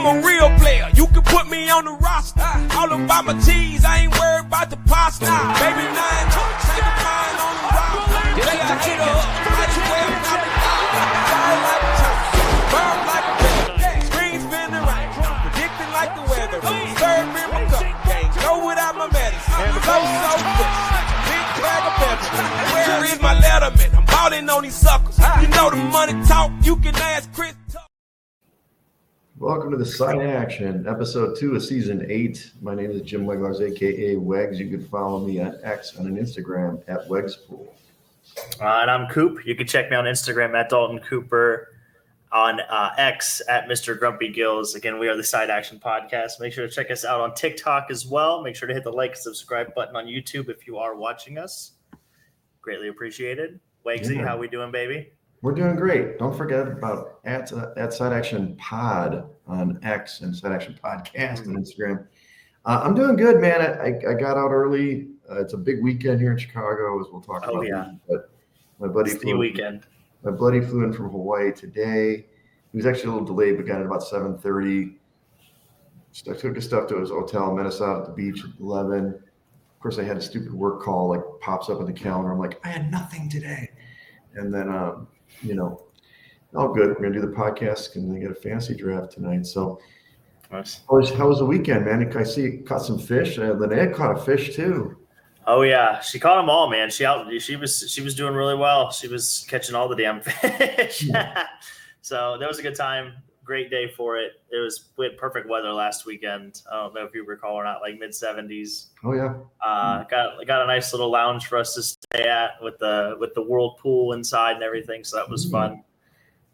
a real player. You can put me on the roster. All about my cheese, I ain't worried about the pasta. Baby, 9 hooks, ain't the mind on the rock. Lay a hater up, might as well knock it down. Fire like a chop, burn like a river. Screen spinning right, predicting like the weather. Serve in my cup, can't go without my medicine. So fresh, big bag of pepper. Where is my letterman? I'm balling on these suckers. You know the money talk, you can ask Chris. Welcome to the Side Action, episode 2 of season 8. My name is Jim Weglars, aka Wegs. You can follow me on X and on Instagram at Wegspool. And I'm Coop. You can check me on Instagram at Dalton Cooper, on X at Mr. Grumpy Gills. Again, we are the Side Action Podcast. Make sure to check us out on TikTok as well. Make sure to hit the like and subscribe button on YouTube if you are watching us. Greatly appreciated. Wegsy, how we doing, baby? We're doing great. Don't forget about at Side Action Pod on X and Side Action Podcast on Instagram. I'm doing good, man. I got out early. It's a big weekend here in Chicago, as we'll talk about. Yeah. But my buddy flew in from Hawaii today. He was actually a little delayed, but got in about 7:30. I took his stuff to his hotel, met us out at the beach at 11. Of course, I had a stupid work call, like pops up on the calendar. I'm like, I had nothing today. And then, all good. We're going to do the podcast and then get a fantasy draft tonight. So, nice. How was the weekend, man? I see you caught some fish. Linnea caught a fish too. Oh yeah, she caught them all, man. She was doing really well. She was catching all the damn fish. So that was a good time. Great day for it. We had perfect weather last weekend. I don't know if you recall or not, like mid-70s. Oh yeah. Got a nice little lounge for us to stay at with the whirlpool inside and everything. So that was fun.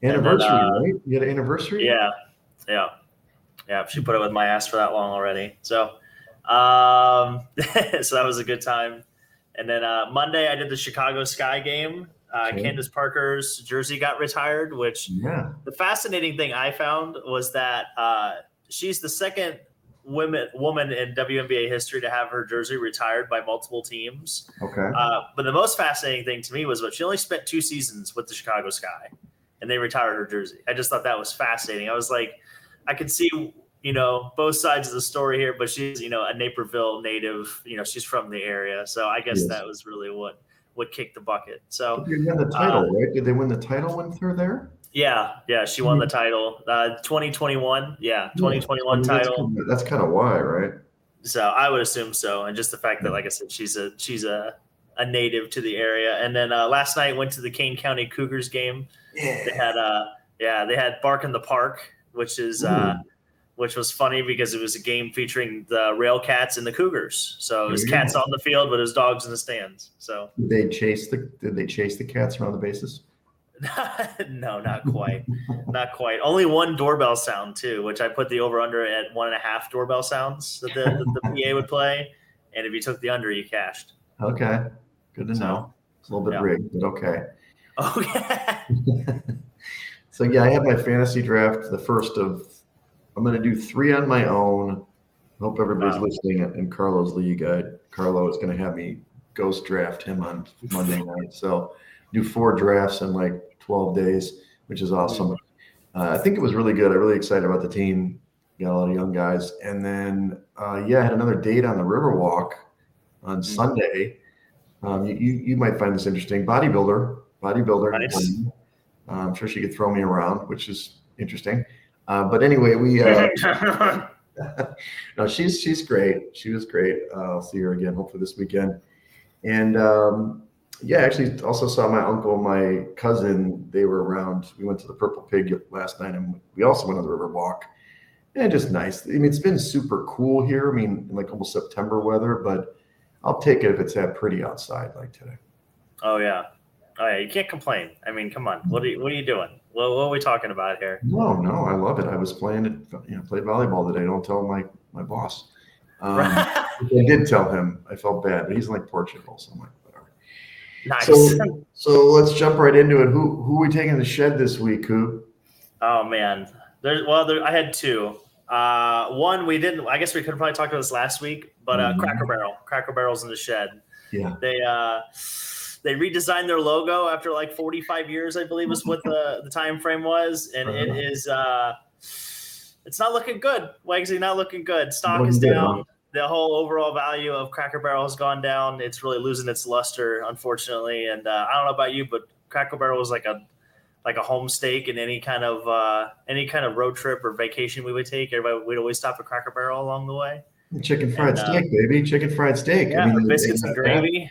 Anniversary, right? You had an anniversary? Yeah. She put up with my ass for that long already. So, so that was a good time. And then Monday I did the Chicago Sky game. Candace Parker's jersey got retired, which the fascinating thing I found was that she's the second woman in WNBA history to have her jersey retired by multiple teams. Okay. But the most fascinating thing to me was she only spent 2 seasons with the Chicago Sky, and they retired her jersey. I just thought that was fascinating. I was like, I could see, both sides of the story here, but she's, a Naperville native, she's from the area. So I guess that was really what kicked the bucket. So you won the title, right? Did they win the title when they're there? Yeah, she won the title. 2021, 2021 title. That's kind of why, right? So I would assume so, and just the fact that, like I said, she's a native to the area. And then last night went to the Kane County Cougars game. Yeah, they had Bark in the Park, which was funny because it was a game featuring the Rail Cats and the Cougars. So it was cats on the field, but it was dogs in the stands. So did they chase the cats around the bases? No, not quite. Not quite. Only one doorbell sound too, which I put the over under at 1.5 doorbell sounds that the PA would play. And if you took the under, you cashed. Okay. Good to know. It's a little bit rigged, but okay. Okay. So I had my fantasy draft, the first of, I'm going to do 3 on my own. Hope everybody's listening in Carlo's league. Carlo is going to have me ghost draft him on Monday night. So do 4 drafts in like 12 days, which is awesome. I think it was really good. I'm really excited about the team. Got a lot of young guys. And then, I had another date on the Riverwalk on Sunday. You might find this interesting. Bodybuilder. Nice. I'm sure she could throw me around, which is interesting. But anyway, we no, she's great. She was great. I'll see her again, hopefully this weekend. And actually also saw my uncle, my cousin. They were around. We went to the Purple Pig last night, and we also went on the Riverwalk. And just nice. I mean, it's been super cool here. I mean, like almost September weather, but I'll take it if it's that pretty outside like today. Oh yeah. You can't complain. I mean, come on. What are you doing? What are we talking about here? No, I love it. I was played volleyball today. Don't tell my boss. I did tell him. I felt bad, but he's in like Portugal, so I'm like, whatever. Nice. So let's jump right into it. Who are we taking to the shed this week, Coop? Oh man, I had 2. One we didn't. I guess we could probably talk about this last week, but Cracker Barrel's in the shed. Yeah. They redesigned their logo after like 45 years, I believe is what the time frame was, and it is It's not looking good. Wegsy, not looking good. Stock is down. The whole overall value of Cracker Barrel has gone down. It's really losing its luster, unfortunately. And I don't know about you, but Cracker Barrel was like a home steak in any kind of road trip or vacation we would take. We'd always stop at Cracker Barrel along the way. Chicken fried steak, baby. Chicken fried steak. Yeah, I mean, biscuits and gravy.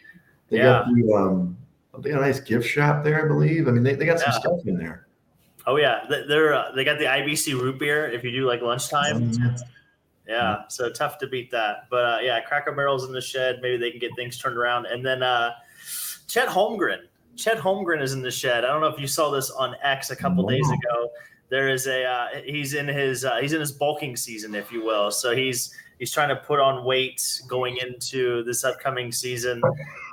They got they got a nice gift shop there, I believe. I mean, they got some stuff in there. Oh yeah, they got the IBC root beer if you do like lunchtime. Yeah, so tough to beat that. But Cracker Barrel's in the shed. Maybe they can get things turned around. And then Chet Holmgren. Chet Holmgren is in the shed. I don't know if you saw this on X a couple days ago. There is he's in his bulking season, if you will. So he's trying to put on weight going into this upcoming season.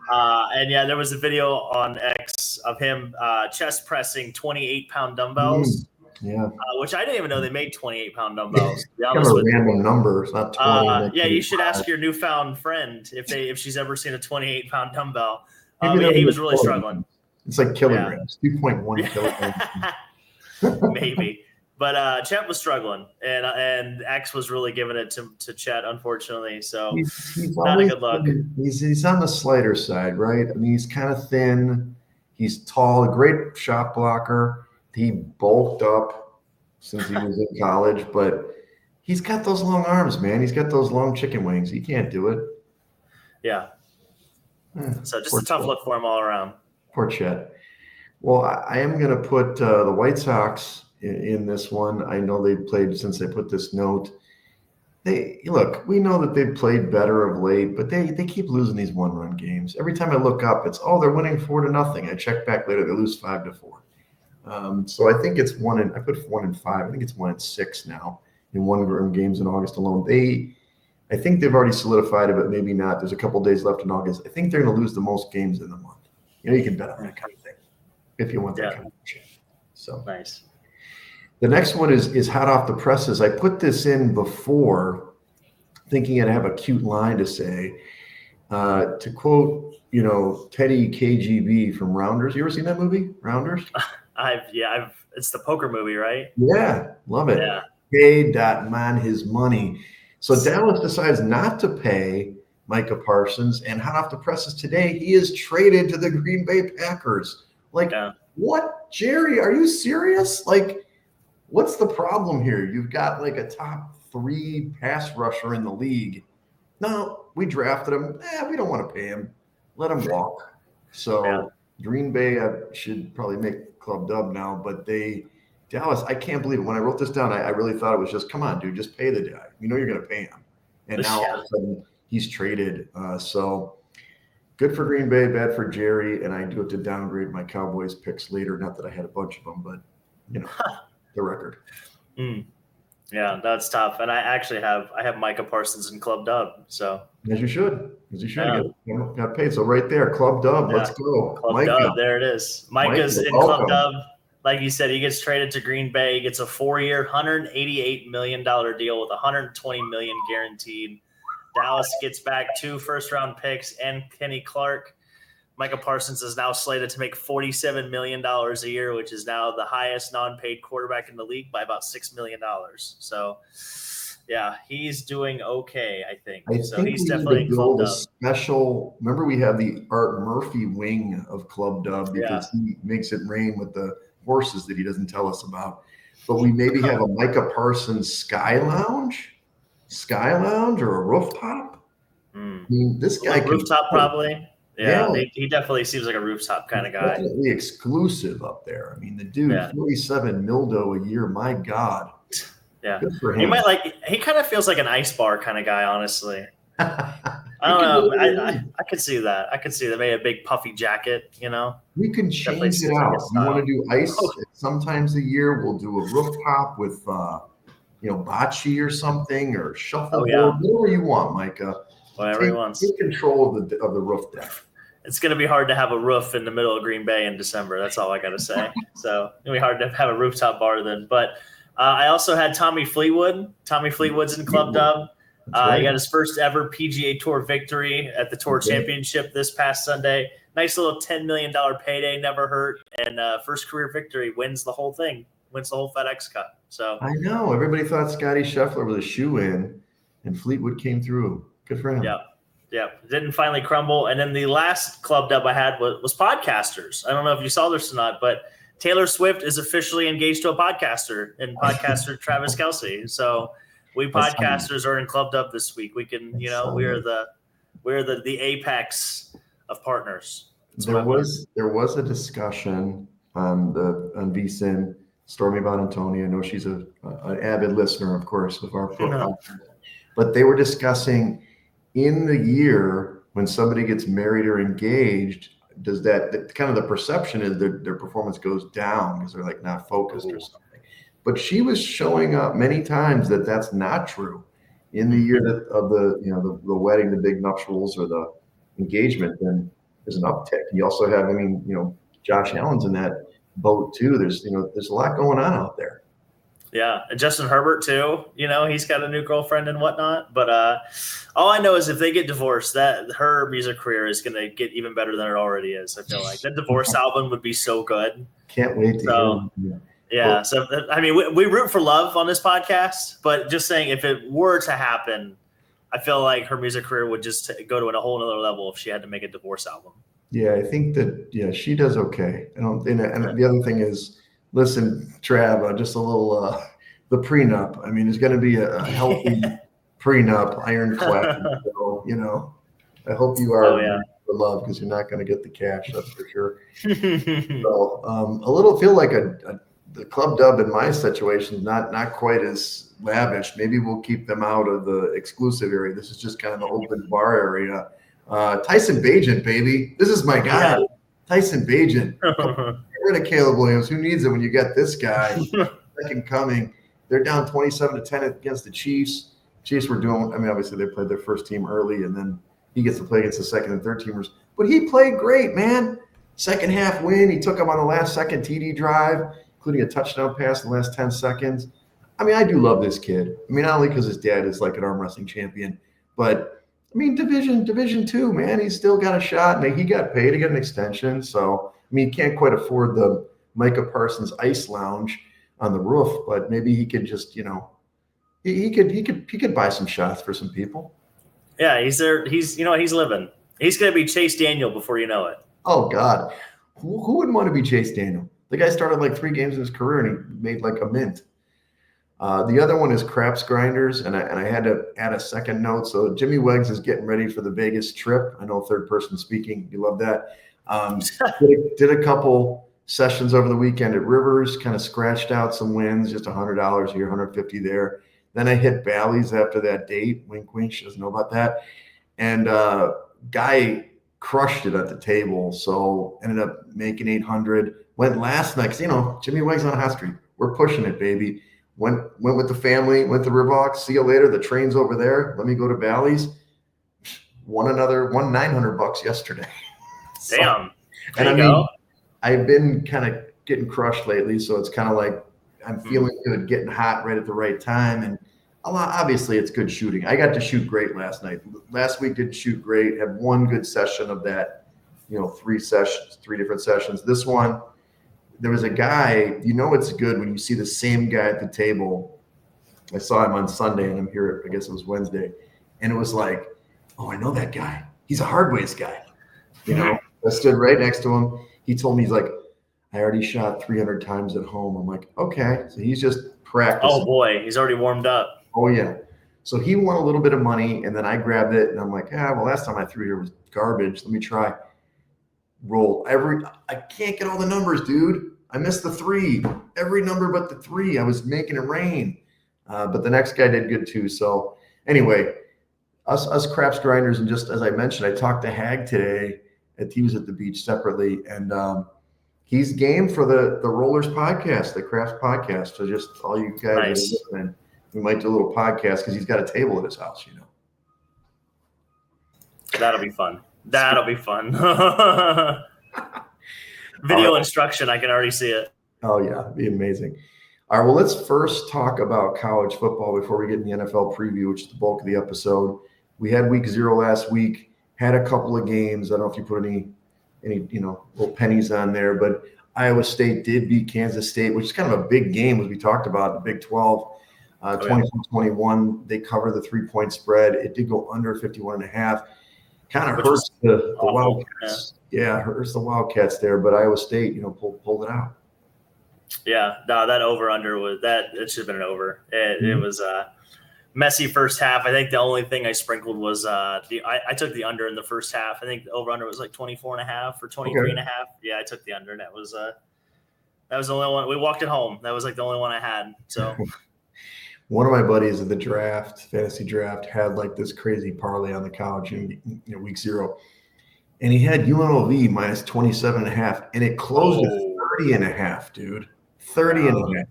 There was a video on X of him chest pressing 28-pound dumbbells. Which I didn't even know they made 28-pound dumbbells. To be honest with you. Random number. It's not 20. You should ask your newfound friend if she's ever seen a 28-pound dumbbell. He was really struggling. It's like kilograms, 2.1 kilograms. Maybe. But Chet was struggling, and X was really giving it to Chet, unfortunately. So he's not a good look. He's on the slighter side, right? I mean, he's kind of thin. He's tall, a great shot blocker. He bulked up since he was in college, but he's got those long arms, man. He's got those long chicken wings. He can't do it. Yeah. So just a tough look for him all around. Poor Chet. Well, I am going to put the White Sox in this one. I know they've played since they put this note. We know that they've played better of late, but they keep losing these one-run games. Every time I look up, it's they're winning 4-0. I check back later, they lose 5-4. So I think it's I put 1-5. I think it's 1-6 now in one-run games in August alone. I think they've already solidified it, but maybe not. There's a couple days left in August. I think they're going to lose the most games in the month. You can bet on that kind of thing if you want that kind of shit. So nice. The next one is hot off the presses. I put this in before thinking I'd have a cute line to say. To quote, Teddy KGB from Rounders. You ever seen that movie, Rounders? It's the poker movie, right? Yeah, love it. Yeah. Pay that man his money. So Dallas decides not to pay Micah Parsons, and hot off the presses today, he is traded to the Green Bay Packers. What, Jerry? Are you serious? What's the problem here? You've got a top 3 pass rusher in the league. No, we drafted him. We don't want to pay him. Let him walk. So Green Bay should probably make Club Dub now, but Dallas, I can't believe it. When I wrote this down, I really thought it was just, come on, dude, just pay the guy. You're going to pay him. And now all of a sudden he's traded. So good for Green Bay, bad for Jerry. And I do have to downgrade my Cowboys picks later. Not that I had a bunch of them, but the record. Yeah, that's tough. And I actually have Micah Parsons in Club Dub. So as you should got paid. So right there, Club Dub. Let's go. Club Micah. Dub. There it is. Micah's in Club Dub. Like you said, he gets traded to Green Bay. He gets a 4-year, $188 million deal with $120 million guaranteed. Dallas gets back 2 first-round picks and Kenny Clark. Micah Parsons is now slated to make $47 million a year, which is now the highest non-paid quarterback in the league by about $6 million. So, he's doing okay, I think. He's definitely in Club Dub. Special. Remember, we have the Art Murphy wing of Club Dub because he makes it rain with the horses that he doesn't tell us about. But we maybe have a Micah Parsons sky lounge or a rooftop. I mean, this guy rooftop probably. Yeah, he definitely seems like a rooftop kind of guy. Definitely exclusive up there. I mean, the dude, 47 mildo a year. My God. Yeah, good for him. He kind of feels like an ice bar kind of guy, honestly. I don't know. I could see that. I could see that. Maybe a big puffy jacket, We can change it out. You want to do ice sometimes a year? We'll do a rooftop with, bocce or something, or shuffleboard, whatever you want, Micah. Whatever he wants. Take control of the roof deck. It's going to be hard to have a roof in the middle of Green Bay in December. That's all I got to say. So it's going to be hard to have a rooftop bar then. But I also had Tommy Fleetwood. Tommy Fleetwood's in Club Dub. He got his first ever PGA Tour victory at the Tour Championship this past Sunday. Nice little $10 million payday, never hurt. And first career victory, wins the whole thing. wins the whole FedEx Cup. So I know everybody thought Scotty Scheffler was a shoe-in, and Fleetwood came through. Good for him. Yeah, didn't finally crumble. And then the last club dub I had was podcasters. I don't know if you saw this or not, but Taylor Swift is officially engaged to a podcaster, and podcaster Travis Kelce. So we podcasters are in club dub this week. We can, we're the apex of partners. There was a discussion on VSIN, Stormy Bonantoni. I know she's an avid listener, of course, of our program. But they were discussing in the year when somebody gets married or engaged, does that kind of the perception is their performance goes down because they're like not focused or something. But she was showing up many times that that's not true. In the year of the wedding, the big nuptials or the engagement, then there's an uptick. You also have, Josh Allen's in that boat too. There's a lot going on out there. Yeah, and Justin Herbert too. He's got a new girlfriend and whatnot. But all I know is if they get divorced, that her music career is going to get even better than it already is. I feel like that divorce album would be so good. Can't wait to hear it. Yeah. So I mean, we root for love on this podcast, but just saying, if it were to happen, I feel like her music career would just go to a whole other level if she had to make a divorce album. Yeah, I think that she does okay. And the other thing is, listen, Trav, just a little the prenup. I mean, there's going to be a healthy prenup, ironclad. So, I hope you are for love because you're not going to get the cash. That's for sure. So, a little feel like the club dub in my situation is not quite as lavish. Maybe we'll keep them out of the exclusive area. This is just kind of the open bar area. Tyson Bagent, baby. This is my guy. Yeah. Tyson Bagent. Get rid of Caleb Williams. Who needs it when you got this guy? Second coming. They're down 27-10 against the Chiefs. Chiefs were doing, obviously they played their first team early, and then he gets to play against the second and third teamers. But he played great, man. Second half win. He took him on the last second TD drive, including a touchdown pass in the last 10 seconds. I do love this kid. not only because his dad is like an arm wrestling champion, but Division 2, man, he's still got a shot. And he got paid to get an extension. So, he can't quite afford the Micah Parsons ice lounge on the roof, but maybe he could just, he could buy some shots for some people. Yeah, he's there. He's living. He's going to be Chase Daniel before you know it. Oh God. Who wouldn't want to be Chase Daniel? The guy started like 3 games in his career and he made like a mint. The other one is Craps Grinders, and I had to add a second note. So Jimmy Wegs is getting ready for the Vegas trip. I know third person speaking. You love that. Did a couple sessions over the weekend at Rivers, kind of scratched out some wins, just $100 here, $150 there. Then I hit Bally's after that date. Wink, wink. She doesn't know about that. And guy crushed it at the table. So ended up making 800. Went last night. 'Cause, Jimmy Wegs on High Street. We're pushing it, baby. Went with the family, went to Riverwalk. See you later. The train's over there. Let me go to Bally's. Won $900 yesterday. Damn. And I've been kind of getting crushed lately, so it's kind of like I'm feeling good, getting hot right at the right time. And obviously it's good shooting. I got to shoot great last night. Last week didn't shoot great. Had one good session of that, 3 different sessions. This one, there was a guy, it's good when you see the same guy at the table. I saw him on Sunday and I'm here, I guess it was Wednesday. And it was like, oh, I know that guy. He's a Hardways guy. I stood right next to him. He told me, he's like, I already shot 300 times at home. I'm like, okay. So he's just practicing. Oh boy, he's already warmed up. Oh yeah. So he won a little bit of money and then I grabbed it and I'm like, last time I threw here was garbage. Let me try. Roll I can't get all the numbers, dude. I missed the 3. Every number but the 3. I was making it rain. But the next guy did good too. So anyway, us Craps Grinders, and just as I mentioned, I talked to Hag today. He was at the beach separately, and he's game for the Rollers podcast, the Craps podcast. So just all you guys that are listening, we might do a little podcast because he's got a table at his house, That'll be fun. Video instruction, I can already see it. Oh yeah, it'd be amazing. All right, well, let's first talk about college football before we get in the NFL preview, which is the bulk of the episode. We had week 0 last week, had a couple of games. I don't know if you put any little pennies on there, but Iowa State did beat Kansas State, which is kind of a big game, as we talked about, the Big 12, 24-21. They cover the 3-point spread. It did go under 51.5. Kind of hurts the Wildcats. Yeah, hurts the Wildcats there, but Iowa State, pulled it out. Yeah, no, that over-under it should have been an over. It was messy first half. I think the only thing I sprinkled was I took the under in the first half. I think the over-under was like 24.5 or 23.5. Yeah, I took the under, and that was the only one. We walked it home. That was like the only one I had. So one of my buddies at the fantasy draft, had like this crazy parlay on the couch in week 0. And he had UNLV minus 27.5, and it closed at 30.5, dude. 30.5.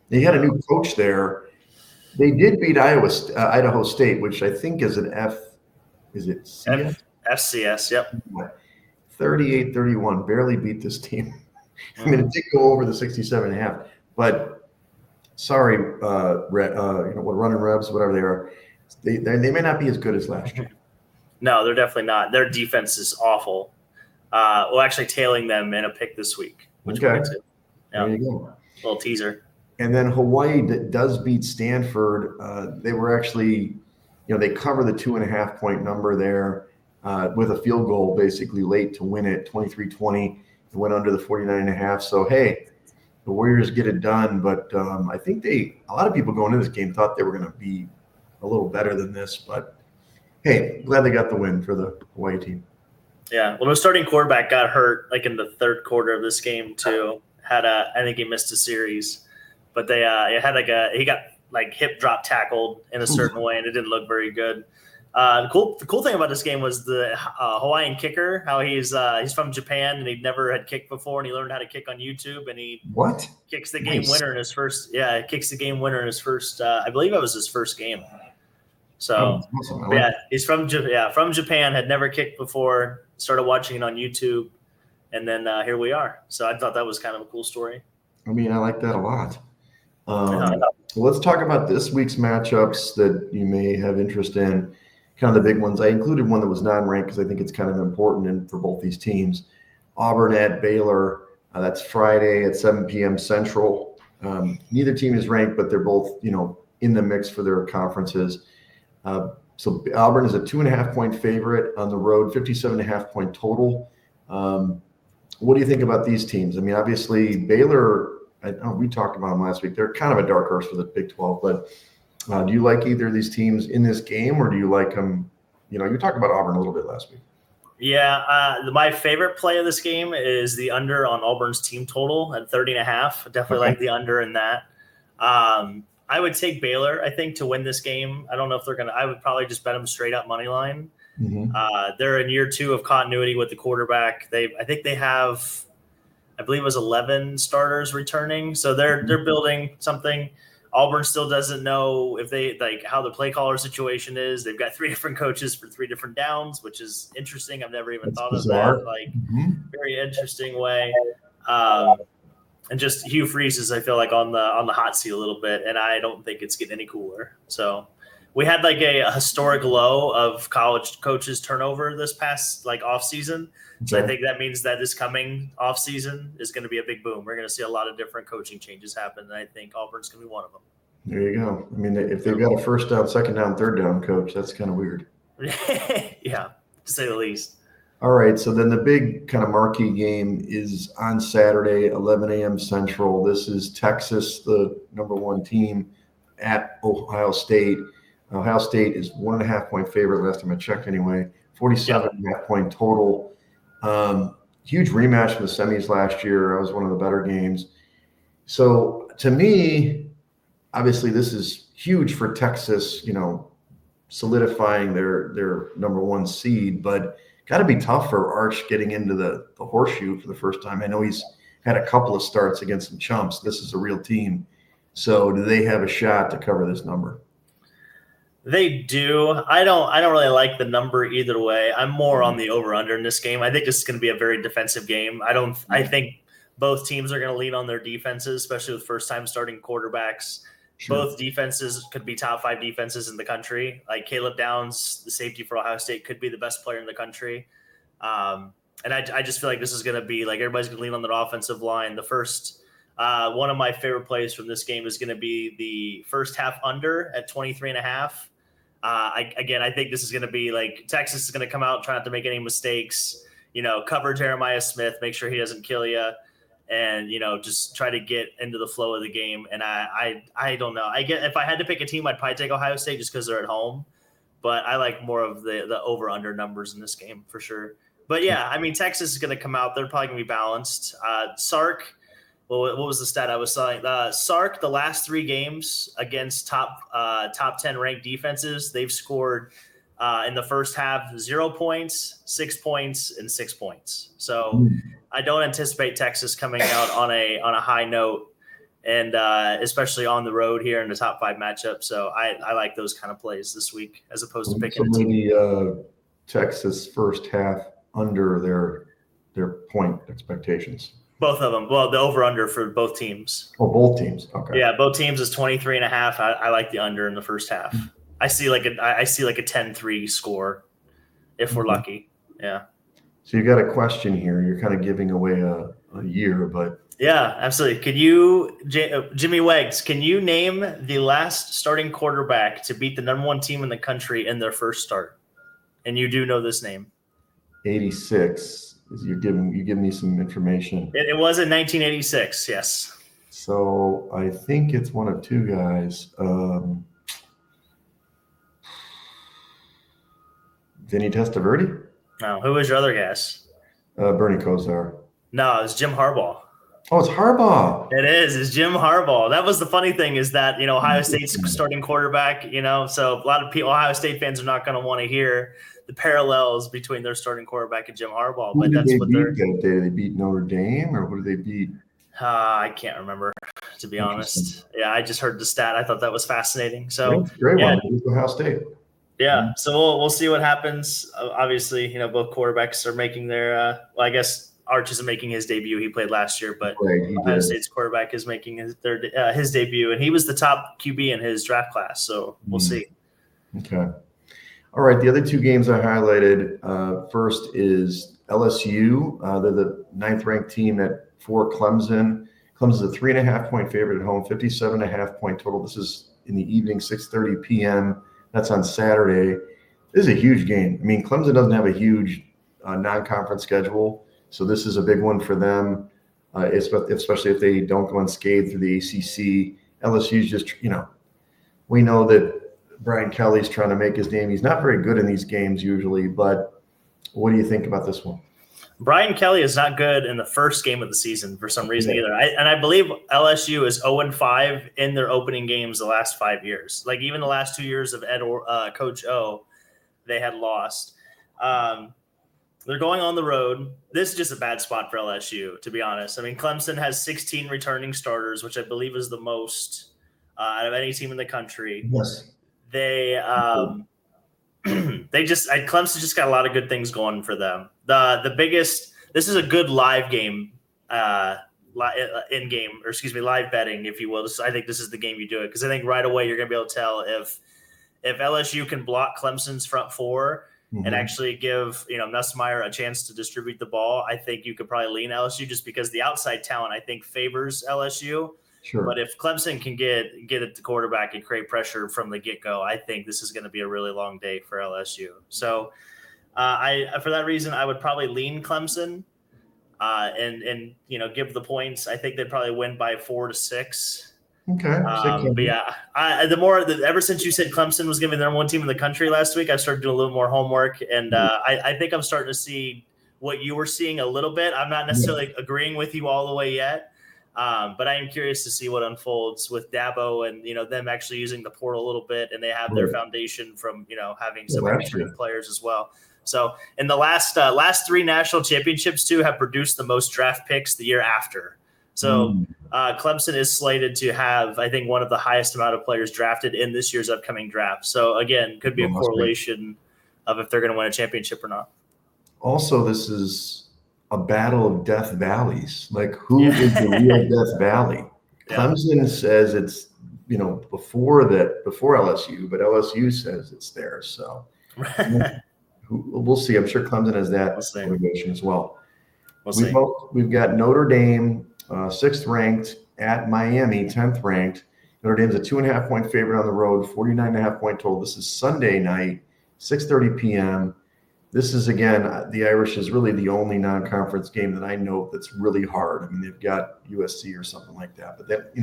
They had a new coach there. They did beat Idaho State, which I think is an F. Is it CS? FCS, yep. 38-31, barely beat this team. I mean, it did go over the 67.5, but sorry, running Rebs, whatever they are, they may not be as good as last year. No, they're definitely not. Their defense is awful. We're actually tailing them in a pick this week, which we'll get to. Yeah. There you go. Little teaser. And then Hawaii does beat Stanford. They were actually, they cover the 2.5-point number there with a field goal basically late to win it, 23-20. It went under the 49.5. So, hey, the Warriors get it done. But I think a lot of people going into this game thought they were going to be a little better than this. But, hey, glad they got the win for the Hawaii team. Yeah, well, the starting quarterback got hurt like in the third quarter of this game too. I think he missed a series. But they he got like hip drop tackled in a certain way, and it didn't look very good. The cool thing about this game was the Hawaiian kicker. How he's from Japan and he never had kicked before, and he learned how to kick on YouTube, and he kicks the game winner in his first. Yeah, kicks the game winner in his first. I believe it was his first game. So he's from Japan. Had never kicked before. Started watching it on YouTube, and then here we are. So I thought that was kind of a cool story. I mean, I like that a lot. Let's talk about this week's matchups that you may have interest in, kind of the big ones. I included one that was non-ranked because I think it's kind of important for both these teams. Auburn at Baylor. That's Friday at 7 p.m. Central. Neither team is ranked, but they're both, in the mix for their conferences. So Auburn is a 2.5-point favorite on the road, 57.5-point total. What do you think about these teams? I mean, obviously Baylor, we talked about them last week. They're kind of a dark horse for the Big 12, but do you like either of these teams in this game, or do you like them? You talked about Auburn a little bit last week. Yeah, my favorite play of this game is the under on Auburn's team total at 30.5. Definitely like the under in that. I would take Baylor, I think, to win this game. I don't know if they're going to – I would probably just bet them straight up money line. Mm-hmm. They're in year 2 of continuity with the quarterback. I think they have – I believe it was 11 starters returning. So they're building something. Auburn still doesn't know if they how the play caller situation is. They've got 3 different coaches for 3 different downs, which is interesting. I've never even thought bizarre. Of that. Very interesting way. And just Hugh Freeze is, I feel like, on the hot seat a little bit, and I don't think it's getting any cooler. So we had like a historic low of college coaches turnover this past off season. So I think that means that this coming off season is going to be a big boom. We're going to see a lot of different coaching changes happen, and I think Auburn's going to be one of them. There you go. I mean, if they've got a first down, second down, third down coach, that's kind of weird. Yeah, to say the least. All right, so then the big kind of marquee game is on Saturday, 11 a.m. Central. This is Texas, the number 1 team, at Ohio State. Ohio State is 1.5-point favorite last time I checked anyway, 47.5-point total. Huge rematch from the semis last year. That was one of the better games. So to me, obviously this is huge for Texas, solidifying their number 1 seed, but got to be tough for Arch getting into the horseshoe for the first time. I know he's had a couple of starts against some chumps. This is a real team. So do they have a shot to cover this number? They do. I don't really like the number either way. I'm more on the over/under in this game. I think this is going to be a very defensive game. I think both teams are going to lean on their defenses, especially with first-time starting quarterbacks. Sure. Both defenses could be top 5 defenses in the country. Like Caleb Downs, the safety for Ohio State, could be the best player in the country. And I just feel like this is going to be like everybody's going to lean on their offensive line. The first one of my favorite plays from this game is going to be the first half under at 23.5. I think this is going to be like Texas is going to come out, try not to make any mistakes, cover Jeremiah Smith, make sure he doesn't kill you, and, just try to get into the flow of the game. And I don't know. If I had to pick a team, I'd probably take Ohio State just because they're at home. But I like more of the over-under numbers in this game for sure. But, yeah, I mean, Texas is going to come out. They're probably going to be balanced. Sark, what was the stat I was saying? Sark, the last 3 games against top 10 ranked defenses, they've scored in the first half 0 points, 6 points, and 6 points. So I don't anticipate Texas coming out on a high note, and especially on the road here in the top 5 matchup. So I like those kind of plays this week as opposed to picking a team. Maybe Texas first half under their point expectations. Both of them. Well, the over-under for both teams. Oh, both teams. Okay. Yeah, both teams is 23.5. I like the under in the first half. I see like a 10-3 score if we're lucky. Yeah. So you got a question here. You're kind of giving away a year, but yeah, absolutely. Could you, Jimmy Wegs, can you name the last starting quarterback to beat the number 1 team in the country in their first start? And you do know this name. 86. You give me some information. It was in 1986. Yes. So I think it's one of 2 guys. Vinny Testaverde? No. Who was your other guess? Bernie Kosar. No, it was Jim Harbaugh. Oh, it's Harbaugh. It is. It's Jim Harbaugh. That was the funny thing is that, Ohio State's starting quarterback, so a lot of people, Ohio State fans are not going to want to hear the parallels between their starting quarterback and Jim Harbaugh. But that's what they're. Did they beat Notre Dame or who did they beat? I can't remember, to be honest. Yeah, I just heard the stat. I thought that was fascinating. So great one. Ohio State. Yeah, so we'll see what happens. Obviously, both quarterbacks are making their. I guess Arch is making his debut. He played last year, but Ohio State's quarterback is making his debut, and he was the top QB in his draft class. So we'll see. Okay. All right. The other 2 games I highlighted. First is LSU. They're the 9th ranked team for Clemson. Clemson's a 3.5 point favorite at home, 57.5 point total. This is in the evening, 6:30 p.m. That's on Saturday. This is a huge game. I mean, Clemson doesn't have a huge non-conference schedule, so this is a big one for them, especially if they don't go unscathed through the ACC. LSU's just, we know that Brian Kelly's trying to make his name. He's not very good in these games usually, but what do you think about this one? Brian Kelly is not good in the first game of the season for some reason either. I believe LSU is 0-5 in their opening games the last 5 years. Like even the last 2 years of Coach O, they had lost. They're going on the road. This is just a bad spot for LSU, to be honest. I mean, Clemson has 16 returning starters, which I believe is the most out of any team in the country. Yes. Clemson just got a lot of good things going for them. The biggest, this is a good live game, live betting, if you will. I think this is the game you do it because I think right away you're going to be able to tell if LSU can block Clemson's front 4 and actually give Nussmeier a chance to distribute the ball. I think you could probably lean LSU just because the outside talent I think favors LSU. Sure. But if Clemson can get at the quarterback and create pressure from the get-go, I think this is going to be a really long day for LSU. So for that reason, I would probably lean Clemson and give the points. I think they'd probably win by 4 to 6. Okay. But yeah, ever since you said Clemson was going to be the number 1 team in the country last week, I started doing a little more homework, and I think I'm starting to see what you were seeing a little bit. I'm not necessarily agreeing with you all the way yet. But I am curious to see what unfolds with Dabo and, them actually using the portal a little bit, and they have their foundation from, having some good players as well. So in the last 3 national championships too have produced the most draft picks the year after. So Clemson is slated to have, I think, one of the highest amount of players drafted in this year's upcoming draft. So again, could be a correlation of if they're going to win a championship or not. Also, this is a battle of Death Valleys. Like, who is the real Death Valley? Clemson says it's, before LSU, but LSU says it's theirs. So we'll see. I'm sure Clemson has that motivation as well. We've got Notre Dame, 6th ranked at Miami, 10th ranked. Notre Dame's a 2.5-point favorite on the road, 49.5-point total. This is Sunday night, 6:30 p.m. This is, again, the Irish is really the only non-conference game that I know that's really hard. I mean, they've got USC or something like that. But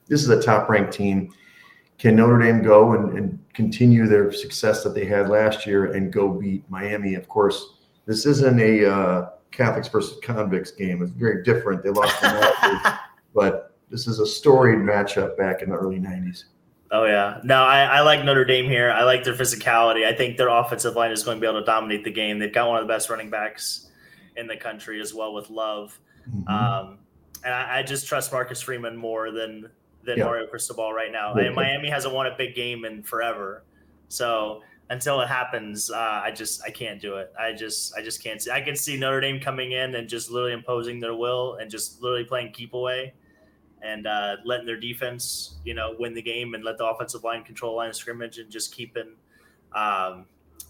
this is a top-ranked team. Can Notre Dame go and continue their success that they had last year and go beat Miami? Of course, this isn't a Catholics versus convicts game. It's very different. They lost the match, but this is a storied matchup back in the early 90s. Oh, yeah. No, I like Notre Dame here. I like their physicality. I think their offensive line is going to be able to dominate the game. They've got one of the best running backs in the country as well with Love. And I just trust Marcus Freeman more than Mario Cristobal right now. And Miami hasn't won a big game in forever. So until it happens, I can't do it. I just can't see. I can see Notre Dame coming in and just literally imposing their will and just literally playing keep away. And letting their defense, win the game and let the offensive line control line of scrimmage and just keeping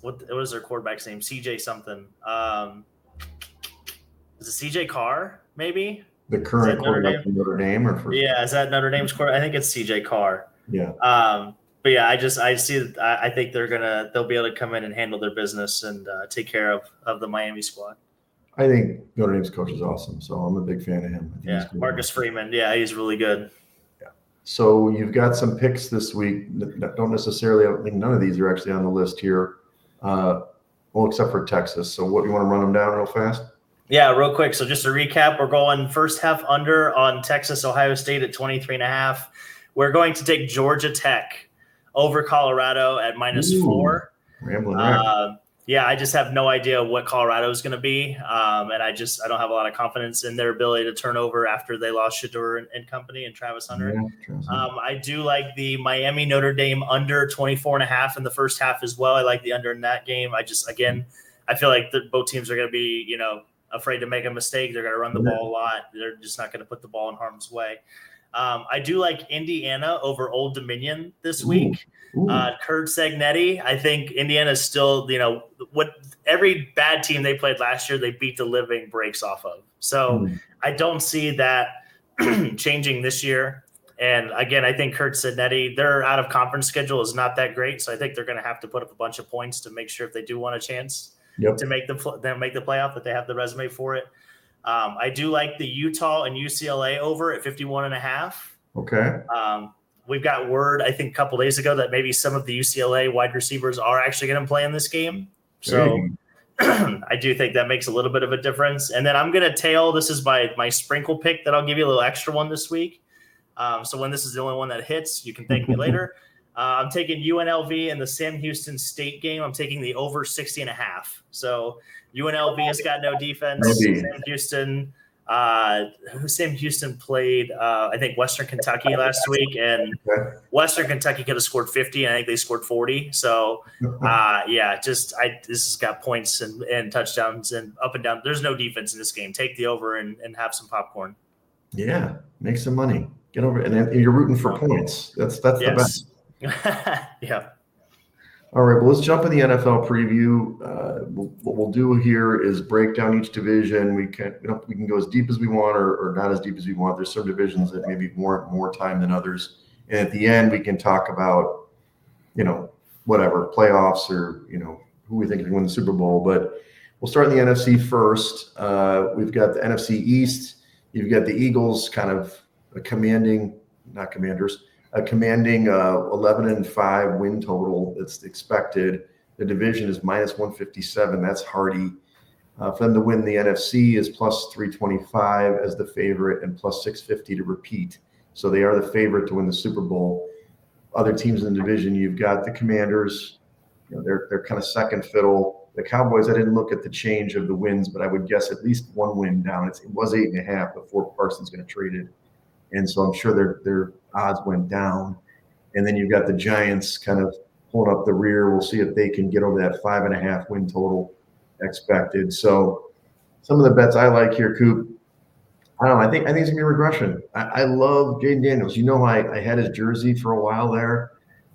what was their quarterback's name? CJ something. Is it CJ Carr, maybe? The current quarterback from Notre Dame? Is that Notre Dame's quarterback? I think it's CJ Carr. Yeah. But yeah, I think they'll be able to come in and handle their business and take care of the Miami squad. I think Notre Dame's coach is awesome, so I'm a big fan of him. Yeah, Marcus Freeman. Yeah, he's really good. Yeah. So you've got some picks this week. Don't necessarily. I think none of these are actually on the list here, except for Texas. So what, you want to run them down real fast? Yeah, real quick. So just to recap, we're going first half under on Texas, Ohio State at 23.5. We're going to take Georgia Tech over Colorado at -4. Rambling. Yeah, I just have no idea what Colorado is going to be, and I don't have a lot of confidence in their ability to turn over after they lost Shedeur and company and Travis Hunter. Yeah, I do like the Miami Notre Dame under 24.5 in the first half as well. I like the under in that game. I feel like both teams are going to be, afraid to make a mistake. They're going to run the ball a lot. They're just not going to put the ball in harm's way. I do like Indiana over Old Dominion this week. Kurt Sagnetti. I think Indiana is still, what every bad team they played last year, they beat the living breaks off of. So I don't see that changing this year. And again, I think Kurt Sagnetti, their out of conference schedule is not that great. So I think they're going to have to put up a bunch of points to make sure if they do want a chance to make the playoff, that they have the resume for it. I do like the Utah and UCLA over at 51.5. Okay. We've got word, I think, a couple days ago that maybe some of the UCLA wide receivers are actually going to play in this game. So I do think that makes a little bit of a difference. And then I'm going to tail. This is my sprinkle pick that I'll give you a little extra one this week. So when this is the only one that hits, you can thank me later. I'm taking UNLV in the Sam Houston State game. I'm taking the over 60.5. So UNLV has got no defense. Sam Houston played, I think, Western Kentucky last week, and Western Kentucky could have scored 50, and I think they scored 40. So, this has got points and touchdowns and up and down. There's no defense in this game. Take the over and have some popcorn. Yeah, make some money. Get over it. And you're rooting for points. That's the best. Yeah. All right, well, let's jump in the NFL preview. What we'll do here is break down each division. We can go as deep as we want or not as deep as we want. There's some divisions that maybe warrant more time than others. And at the end, we can talk about, whatever, playoffs or, who we think can win the Super Bowl. But we'll start in the NFC first. We've got the NFC East. You've got the Eagles kind of commanding 11-5 win total that's expected. The division is -157. That's hardy. For them to win the NFC is +325 as the favorite and +650 to repeat. So they are the favorite to win the Super Bowl. Other teams in the division, you've got the Commanders. They're kind of second fiddle. The Cowboys, I didn't look at the change of the wins, but I would guess at least one win down. It was 8.5 before Parsons got traded. And so I'm sure their odds went down. And then you've got the Giants kind of pulling up the rear. We'll see if they can get over that 5.5 win total expected. So some of the bets I like here, Coop, I don't know. I think it's gonna be a regression. I love Jaden Daniels. I had his jersey for a while there,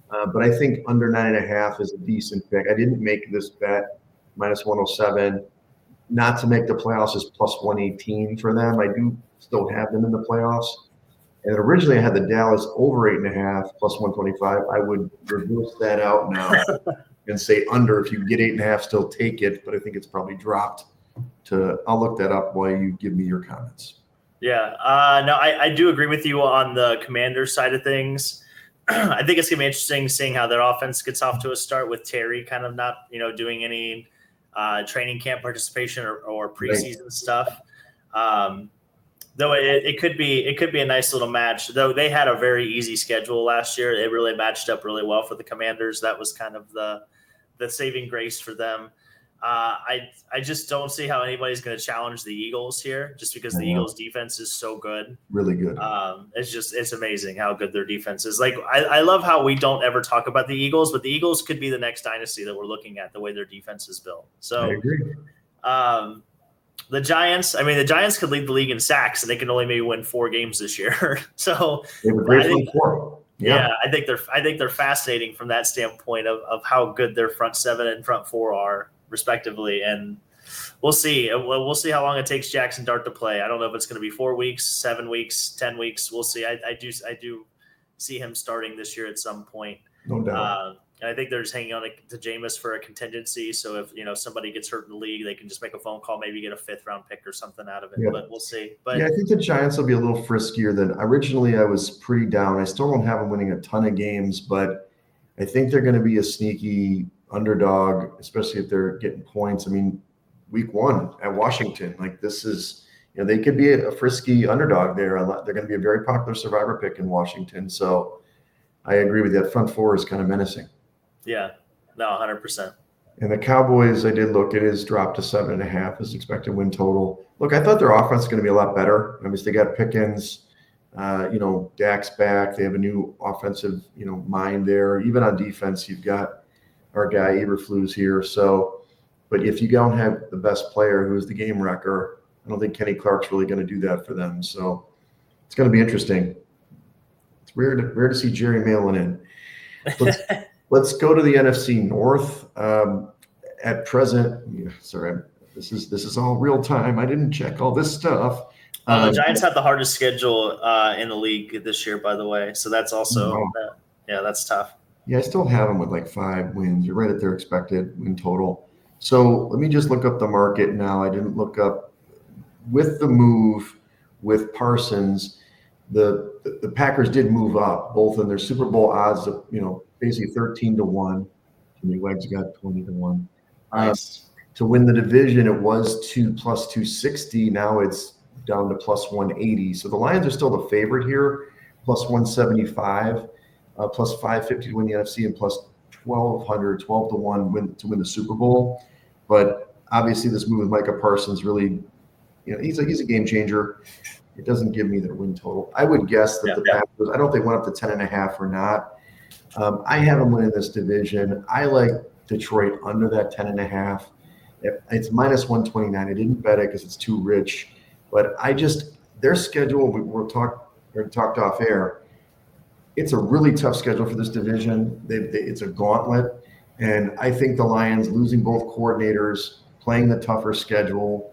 but I think under 9.5 is a decent pick. I didn't make this bet minus 107. Not to make the playoffs is plus 118 for them. I do still have them in the playoffs. And originally I had the Dallas over 8.5 plus 125. I would reverse that out now and say under. If you get 8.5, still take it. But I think it's probably dropped to. I'll look that up while you give me your comments. Yeah, no, I do agree with you on the Commanders side of things. I think it's gonna be interesting seeing how their offense gets off to a start with Terry kind of not doing any training camp participation or preseason stuff. Though it could be a nice little match. Though they had a very easy schedule last year, it really matched up really well for the Commanders. That was kind of the saving grace for them. I just don't see how anybody's going to challenge the Eagles here, just because the Eagles' defense is so good. Really good. It's amazing how good their defense is. Like I love how we don't ever talk about the Eagles, but the Eagles could be the next dynasty that we're looking at, the way their defense is built. So I agree. The Giants, the Giants could lead the league in sacks, and they can only maybe win 4 games this year. So they have a great front four. Yeah, I think they're fascinating from that standpoint of how good their front 7 and front 4 are, respectively, and we'll see. We'll see how long it takes Jackson Dart to play. I don't know if it's going to be 4 weeks, 7 weeks, 10 weeks. We'll see. I do see him starting this year at some point. No doubt. And I think they're just hanging on to Jameis for a contingency. So if somebody gets hurt in the league, they can just make a phone call, maybe get a 5th round pick or something out of it. Yeah. But we'll see. But I think the Giants will be a little friskier than originally. I was pretty down. I still don't have them winning a ton of games, but I think they're going to be a sneaky underdog, especially if they're getting points. Week 1 at Washington, this is, they could be a frisky underdog there. They're going to be a very popular survivor pick in Washington. So I agree with you. That front 4 is kind of menacing. Yeah, no, 100%. And the Cowboys, I did look, it is dropped to 7.5 as expected win total. Look, I thought their offense is going to be a lot better. They got Pickens, Dak's back. They have a new offensive, mind there. Even on defense, you've got our guy Eberflus here. So, but if you don't have the best player who's the game wrecker, I don't think Kenny Clark's really going to do that for them. So it's going to be interesting. It's rare to see Jerry mailing in. Let's go to the NFC North. At present, this is all real time. I didn't check all this stuff. The Giants have the hardest schedule in the league this year, by the way. So that's also, that's tough. Yeah, I still have them with 5 wins. You're right at their expected win total. So let me just look up the market now. I didn't look up with the move with Parsons. The Packers did move up both in their Super Bowl odds of basically 13-1. Coop and Wegs got 20-1. Nice. To win the division, it was plus 260. Now it's down to plus 180. So the Lions are still the favorite here, plus 175, plus 550 to win the NFC, and plus 1,200, 12-1 to win the Super Bowl. But obviously, this move with Micah Parsons really, he's a game changer. It doesn't give me their win total. I would guess that the Packers, I don't know if they went up to 10.5 or not. I have them winning this division. I like Detroit under that 10.5. It's minus 129. I didn't bet it because it's too rich. But their schedule, we talked off air. It's a really tough schedule for this division. It's a gauntlet. And I think the Lions losing both coordinators, playing the tougher schedule,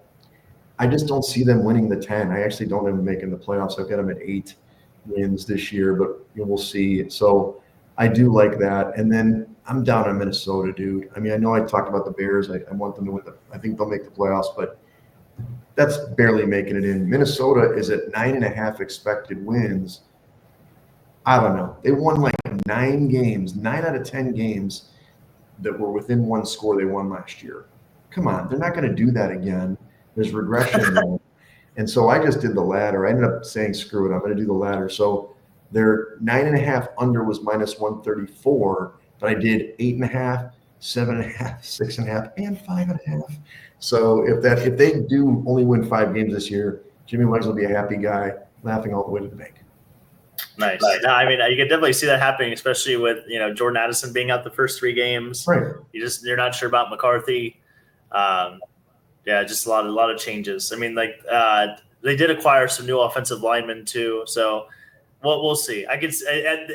I just don't see them winning the 10. I actually don't have them making the playoffs. I've got them at 8 wins this year, but we'll see. So I do like that. And then I'm down on Minnesota, dude. I know I talked about the Bears. I want them to win. I think they'll make the playoffs, but that's barely making it in. Minnesota is at 9.5 expected wins. I don't know. They won 9 games, 9 out of 10 games that were within 1 score they won last year. Come on, they're not going to do that again. There's regression there. And so I just did the ladder. I ended up saying, screw it, I'm going to do the ladder. So their 9.5 under was minus 134, but I did 8.5, 7.5, 6.5, and 5.5. So if they do only win 5 games this year, Jimmy Wegs will be a happy guy, laughing all the way to the bank. Nice. No, you can definitely see that happening, especially with Jordan Addison being out the first 3 games. Right. You're not sure about McCarthy. Just a lot of changes. They did acquire some new offensive linemen too. So Well, we'll see.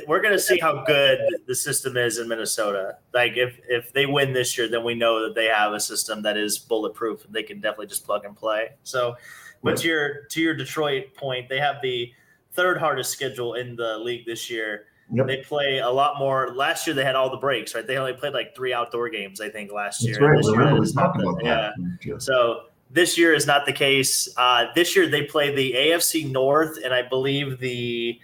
We're going to see how good the system is in Minnesota. Like if they win this year, then we know that they have a system that is bulletproof. They can definitely just plug and play. So, but to your Detroit point, they have the third hardest schedule in the league this year. Yep. They play a lot more. Last year they had all the breaks, right? They only played like 3 outdoor games, I think, last year. Right. This year is not the, So this year is not the case. This year they play the AFC North and I believe the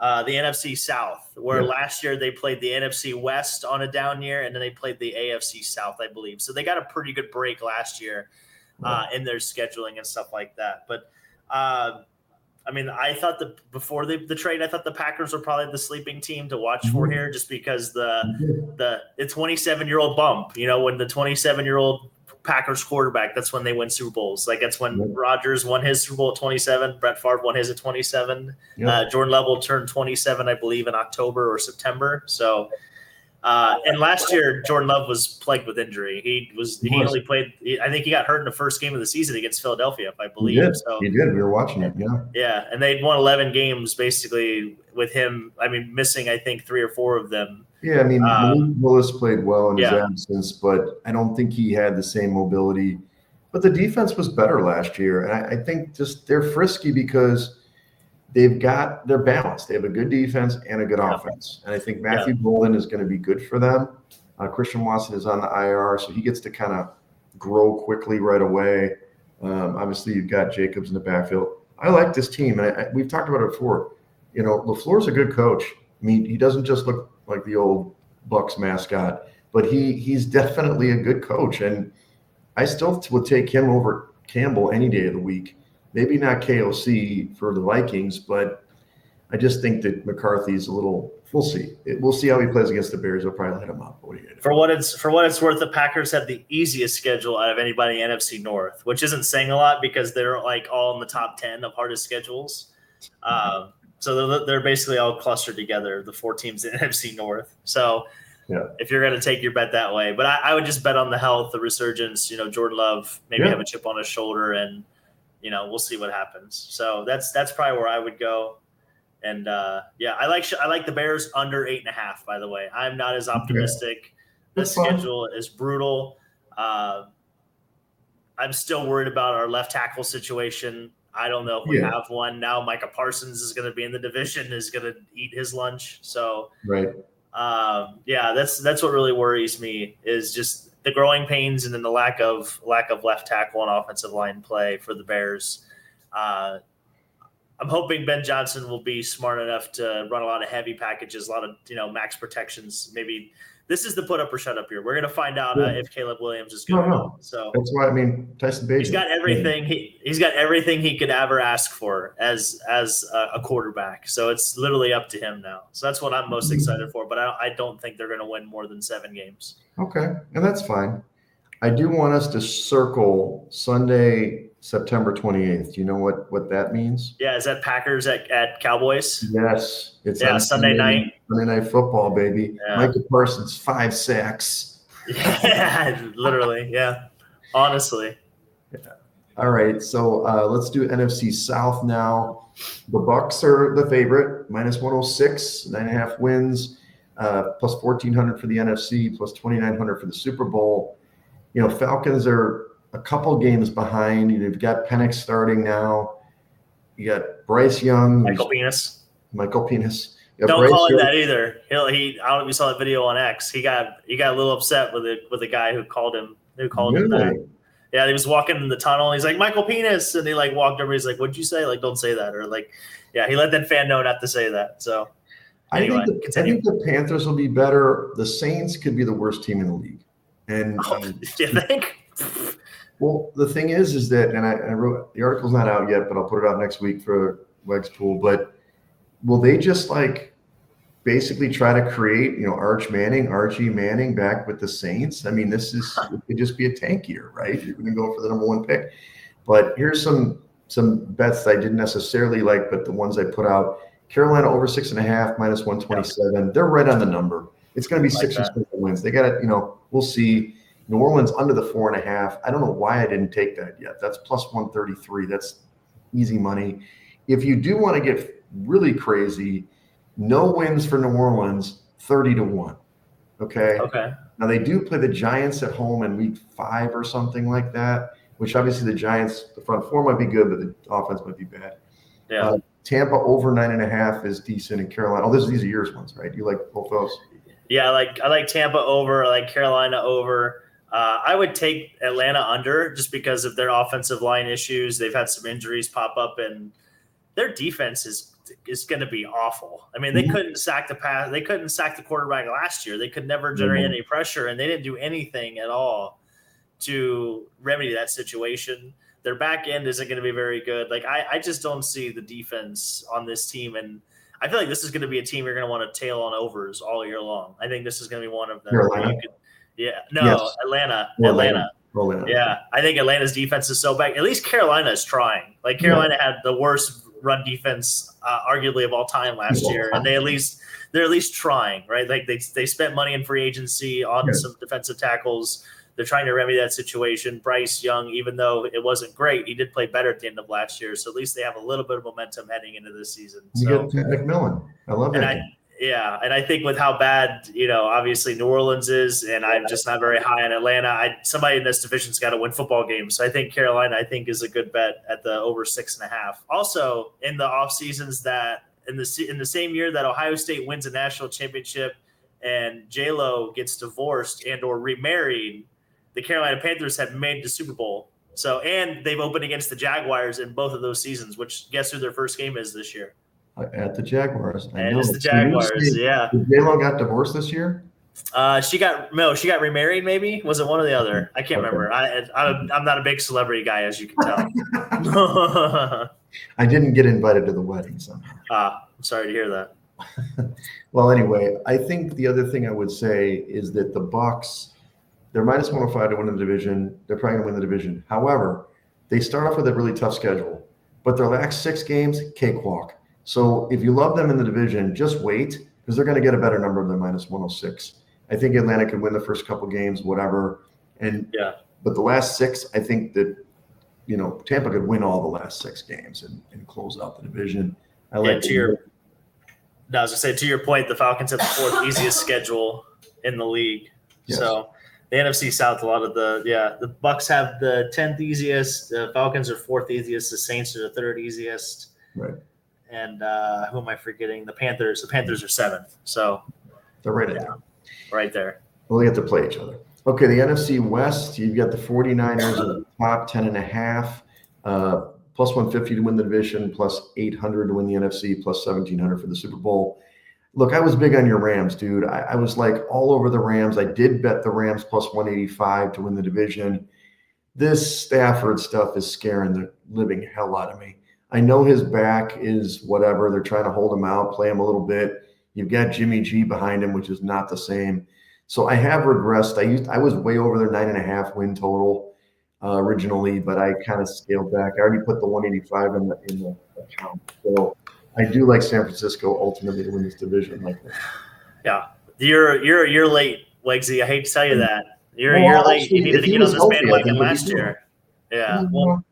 NFC South, where last year they played the NFC West on a down year, and then they played the AFC South, I believe. So they got a pretty good break last year in their scheduling and stuff like that. But I mean, I thought before the trade, I thought the Packers were probably the sleeping team to watch for here, just because the 27-year-old bump. You know, when the 27-year-old Packers quarterback, that's when they win Super Bowls. Like that's when Rodgers won his Super Bowl at 27. Brett Favre won his at 27. Jordan Love turned 27, I believe, in October or September. So, and last year Jordan Love was plagued with injury. He only played. I think he got hurt in the first game of the season against Philadelphia, if I believe. He did. So he did. We were watching it. Yeah, and they'd won 11 games basically with him. I mean, missing I think 3 or 4 of them. Yeah, I mean, Malik Willis played well in his absence, but I don't think he had the same mobility. But the defense was better last year, and I think just they're frisky because they're balanced. They have a good defense and a good offense, and I think Matthew Golden is going to be good for them. Christian Watson is on the IR, so he gets to kind of grow quickly right away. Obviously, you've got Jacobs in the backfield. I like this team, and we've talked about it before. You know, LaFleur's a good coach. I mean, he doesn't just look like the old Bucks mascot, but he's definitely a good coach, and I still would take him over Campbell any day of the week. Maybe not KOC for the Vikings, but I just think that McCarthy's a little. We'll see. We'll see how he plays against the Bears. He'll probably let him up. For what it's worth, the Packers have the easiest schedule out of anybody in NFC North, which isn't saying a lot because they're like all in the top 10 of hardest schedules. So they're basically all clustered together, the 4 teams in NFC North. So if you're going to take your bet that way, but I would just bet on the health, the resurgence, Jordan Love, maybe have a chip on his shoulder, and, we'll see what happens. So that's probably where I would go. And I like the Bears under 8.5, by the way. I'm not as optimistic. The schedule is brutal. I'm still worried about our left tackle situation. I don't know if we have one now. Micah Parsons is going to be in the division, is going to eat his lunch. So, that's what really worries me is just the growing pains and then the lack of left tackle and offensive line play for the Bears. I'm hoping Ben Johnson will be smart enough to run a lot of heavy packages, a lot of max protections. Maybe this is the put up or shut up here. We're gonna find out if Caleb Williams is good. No. So that's why Tyson Bagent. He's got everything. He's got everything he could ever ask for as a quarterback. So it's literally up to him now. So that's what I'm most excited for. But I don't think they're gonna win more than 7 games. Okay, and that's fine. I do want us to circle Sunday, September 28th. Do you know what that means? Yeah, is that Packers at Cowboys? Yes. It's Sunday night. Sunday night football, baby. Yeah. Micah Parsons, 5 sacks. Yeah, literally. Yeah. Honestly. Yeah. All right. So let's do NFC South now. The Bucks are the favorite, minus 106, 9.5 wins, plus 1,400 for the NFC, plus 2,900 for the Super Bowl. Falcons are a couple games behind. You've got Penix starting now. You got Bryce Young. Michael Penis. Don't call him that either. I don't know if you saw that video on X. He got a little upset with the guy who called him him that. Yeah, he was walking in the tunnel. He's like, Michael Penis. And he walked over. He's like, what'd you say? Don't say that. Or he let that fan know not to say that. So anyway, I think the Panthers will be better. The Saints could be the worst team in the league. And do you think? Well, the thing is that, and I wrote, the article's not out yet, but I'll put it out next week for Wegs Pool. But will they just basically try to create, Archie Manning back with the Saints? I mean, it could just be a tank year, right? You're going to go for the number 1 pick. But here's some bets I didn't necessarily like, but the ones I put out: Carolina over 6.5, minus 127. They're right on the number. It's going to be 6 or 7 wins. They got it. We'll see. New Orleans under the 4.5. I don't know why I didn't take that yet. That's plus 133. That's easy money. If you do want to get really crazy. No wins for New Orleans, 30-1. Okay. Okay. Now they do play the Giants at home in week 5 or something like that, which obviously the Giants, the front four might be good, but the offense might be bad. Yeah. Tampa over 9.5 is decent, and Carolina. Oh, these are yours ones, right? You like both those? Yeah, I like Tampa over. I like Carolina over. I would take Atlanta under just because of their offensive line issues. They've had some injuries pop up, and their defense is going to be awful. I mean, they couldn't sack the pass. They couldn't sack the quarterback last year. They could never generate any pressure, and they didn't do anything at all to remedy that situation. Their back end isn't going to be very good. Like I just don't see the defense on this team, and I feel like this is going to be a team you're going to want to tail on overs all year long. I think this is going to be one of them. Atlanta. Yeah, I think Atlanta's defense is so bad. At least Carolina is trying. Like Carolina had the worst run defense, arguably of all time last year, and they're at least trying, right? Like they spent money in free agency on some defensive tackles. They're trying to remedy that situation. Bryce Young, even though it wasn't great, he did play better at the end of last year. So at least they have a little bit of momentum heading into this season. You get McMillan. I love that. And I think with how bad, obviously New Orleans is, and I'm just not very high on Atlanta. Somebody in this division's got to win football games. So I think Carolina, is a good bet at the over 6.5. Also, in the off seasons that in the same year that Ohio State wins a national championship and J-Lo gets divorced and or remarried, the Carolina Panthers have made the Super Bowl. So, and they've opened against the Jaguars in both of those seasons, which guess who their first game is this year? At the Jaguars. It's the Jaguars, yeah. J-Lo got divorced this year? She got remarried, maybe? Was it one or the other? I can't remember. I'm not a big celebrity guy, as you can tell. I didn't get invited to the wedding somehow. I'm sorry to hear that. Well, anyway, I think the other thing I would say is that the Bucs, they're minus 105 to win the division. They're probably going to win the division. However, they start off with a really tough schedule, but their last 6 games, cakewalk. So if you love them in the division, just wait because they're going to get a better number than minus 106. I think Atlanta could win the first couple games, whatever. But the last 6, I think that, Tampa could win all the last 6 games and close out the division. I was going to say, to your point, the Falcons have the 4th easiest schedule in the league. Yes. So the NFC South, the Bucs have the 10th easiest. The Falcons are 4th easiest. The Saints are the 3rd easiest. Right. And who am I forgetting? The Panthers. The Panthers are 7th. So they're right there. Right there. Well, they get to play each other. Okay, the NFC West, you've got the 49ers at the top 10.5, plus 150 to win the division, plus 800 to win the NFC, plus 1,700 for the Super Bowl. Look, I was big on your Rams, dude. I was like all over the Rams. I did bet the Rams plus 185 to win the division. This Stafford stuff is scaring the living hell out of me. I know his back is whatever. They're trying to hold him out, play him a little bit. You've got Jimmy G behind him, which is not the same. So I have regressed. I was way over their 9.5 win total originally, but I kind of scaled back. I already put the 185 in the account. So I do like San Francisco ultimately to win this division like that. Yeah, you're late, Wegsy. I hate to tell you that. You're late. You needed to get on this bandwagon last year. Yeah, well,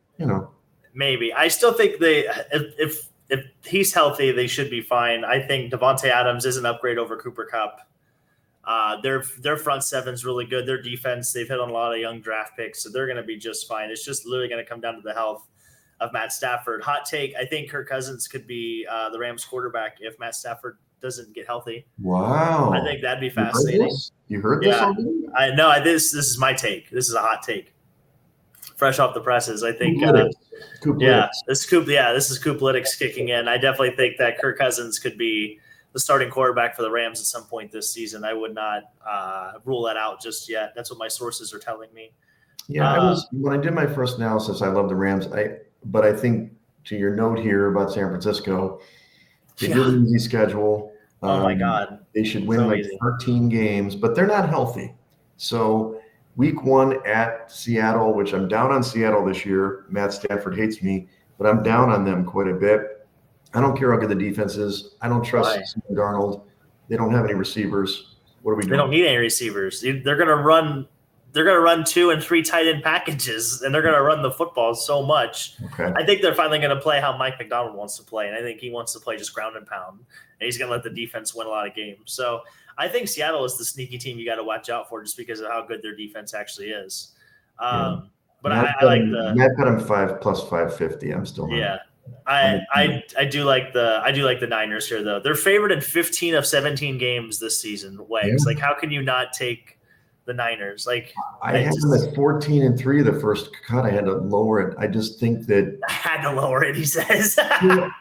maybe. I still think if he's healthy, they should be fine. I think Devontae Adams is an upgrade over Cooper Kupp. Their front seven's really good. Their defense, they've hit on a lot of young draft picks, so they're going to be just fine. It's just literally going to come down to the health of Matt Stafford. Hot take, I think Kirk Cousins could be the Rams quarterback if Matt Stafford doesn't get healthy. Wow. I think that'd be fascinating. You heard this? I know. This is my take. This is a hot take. Fresh off the presses, I think. This is Coop Lytics kicking in. I definitely think that Kirk Cousins could be the starting quarterback for the Rams at some point this season. I would not rule that out just yet. That's what my sources are telling me. Yeah, when I did my first analysis, I love the Rams. But I think to your note here about San Francisco, they do an easy schedule. Oh my God, they should win 13 games, but they're not healthy. So week 1 at Seattle, which I'm down on Seattle this year. Matt Stafford hates me, but I'm down on them quite a bit. I don't care how good the defense is. I don't trust Sam Darnold. They don't have any receivers. What are we doing? They don't need any receivers. They're going to run they're going to run 2 and 3 tight end packages, and they're going to run the football so much. Okay. I think they're finally going to play how Mike McDonald wants to play, and I think he wants to play just ground and pound, and he's going to let the defense win a lot of games. So I think Seattle is the sneaky team you got to watch out for just because of how good their defense actually is. But I like the Matt got him 5 plus 550. I'm still not. Yeah. I do like the Niners here though. They're favored in 15 of 17 games this season. Wags. Yeah. Like, how can you not take the Niners? Like, I had them at 14-3 the first cut. I had to lower it. I just think that I had to lower it. He says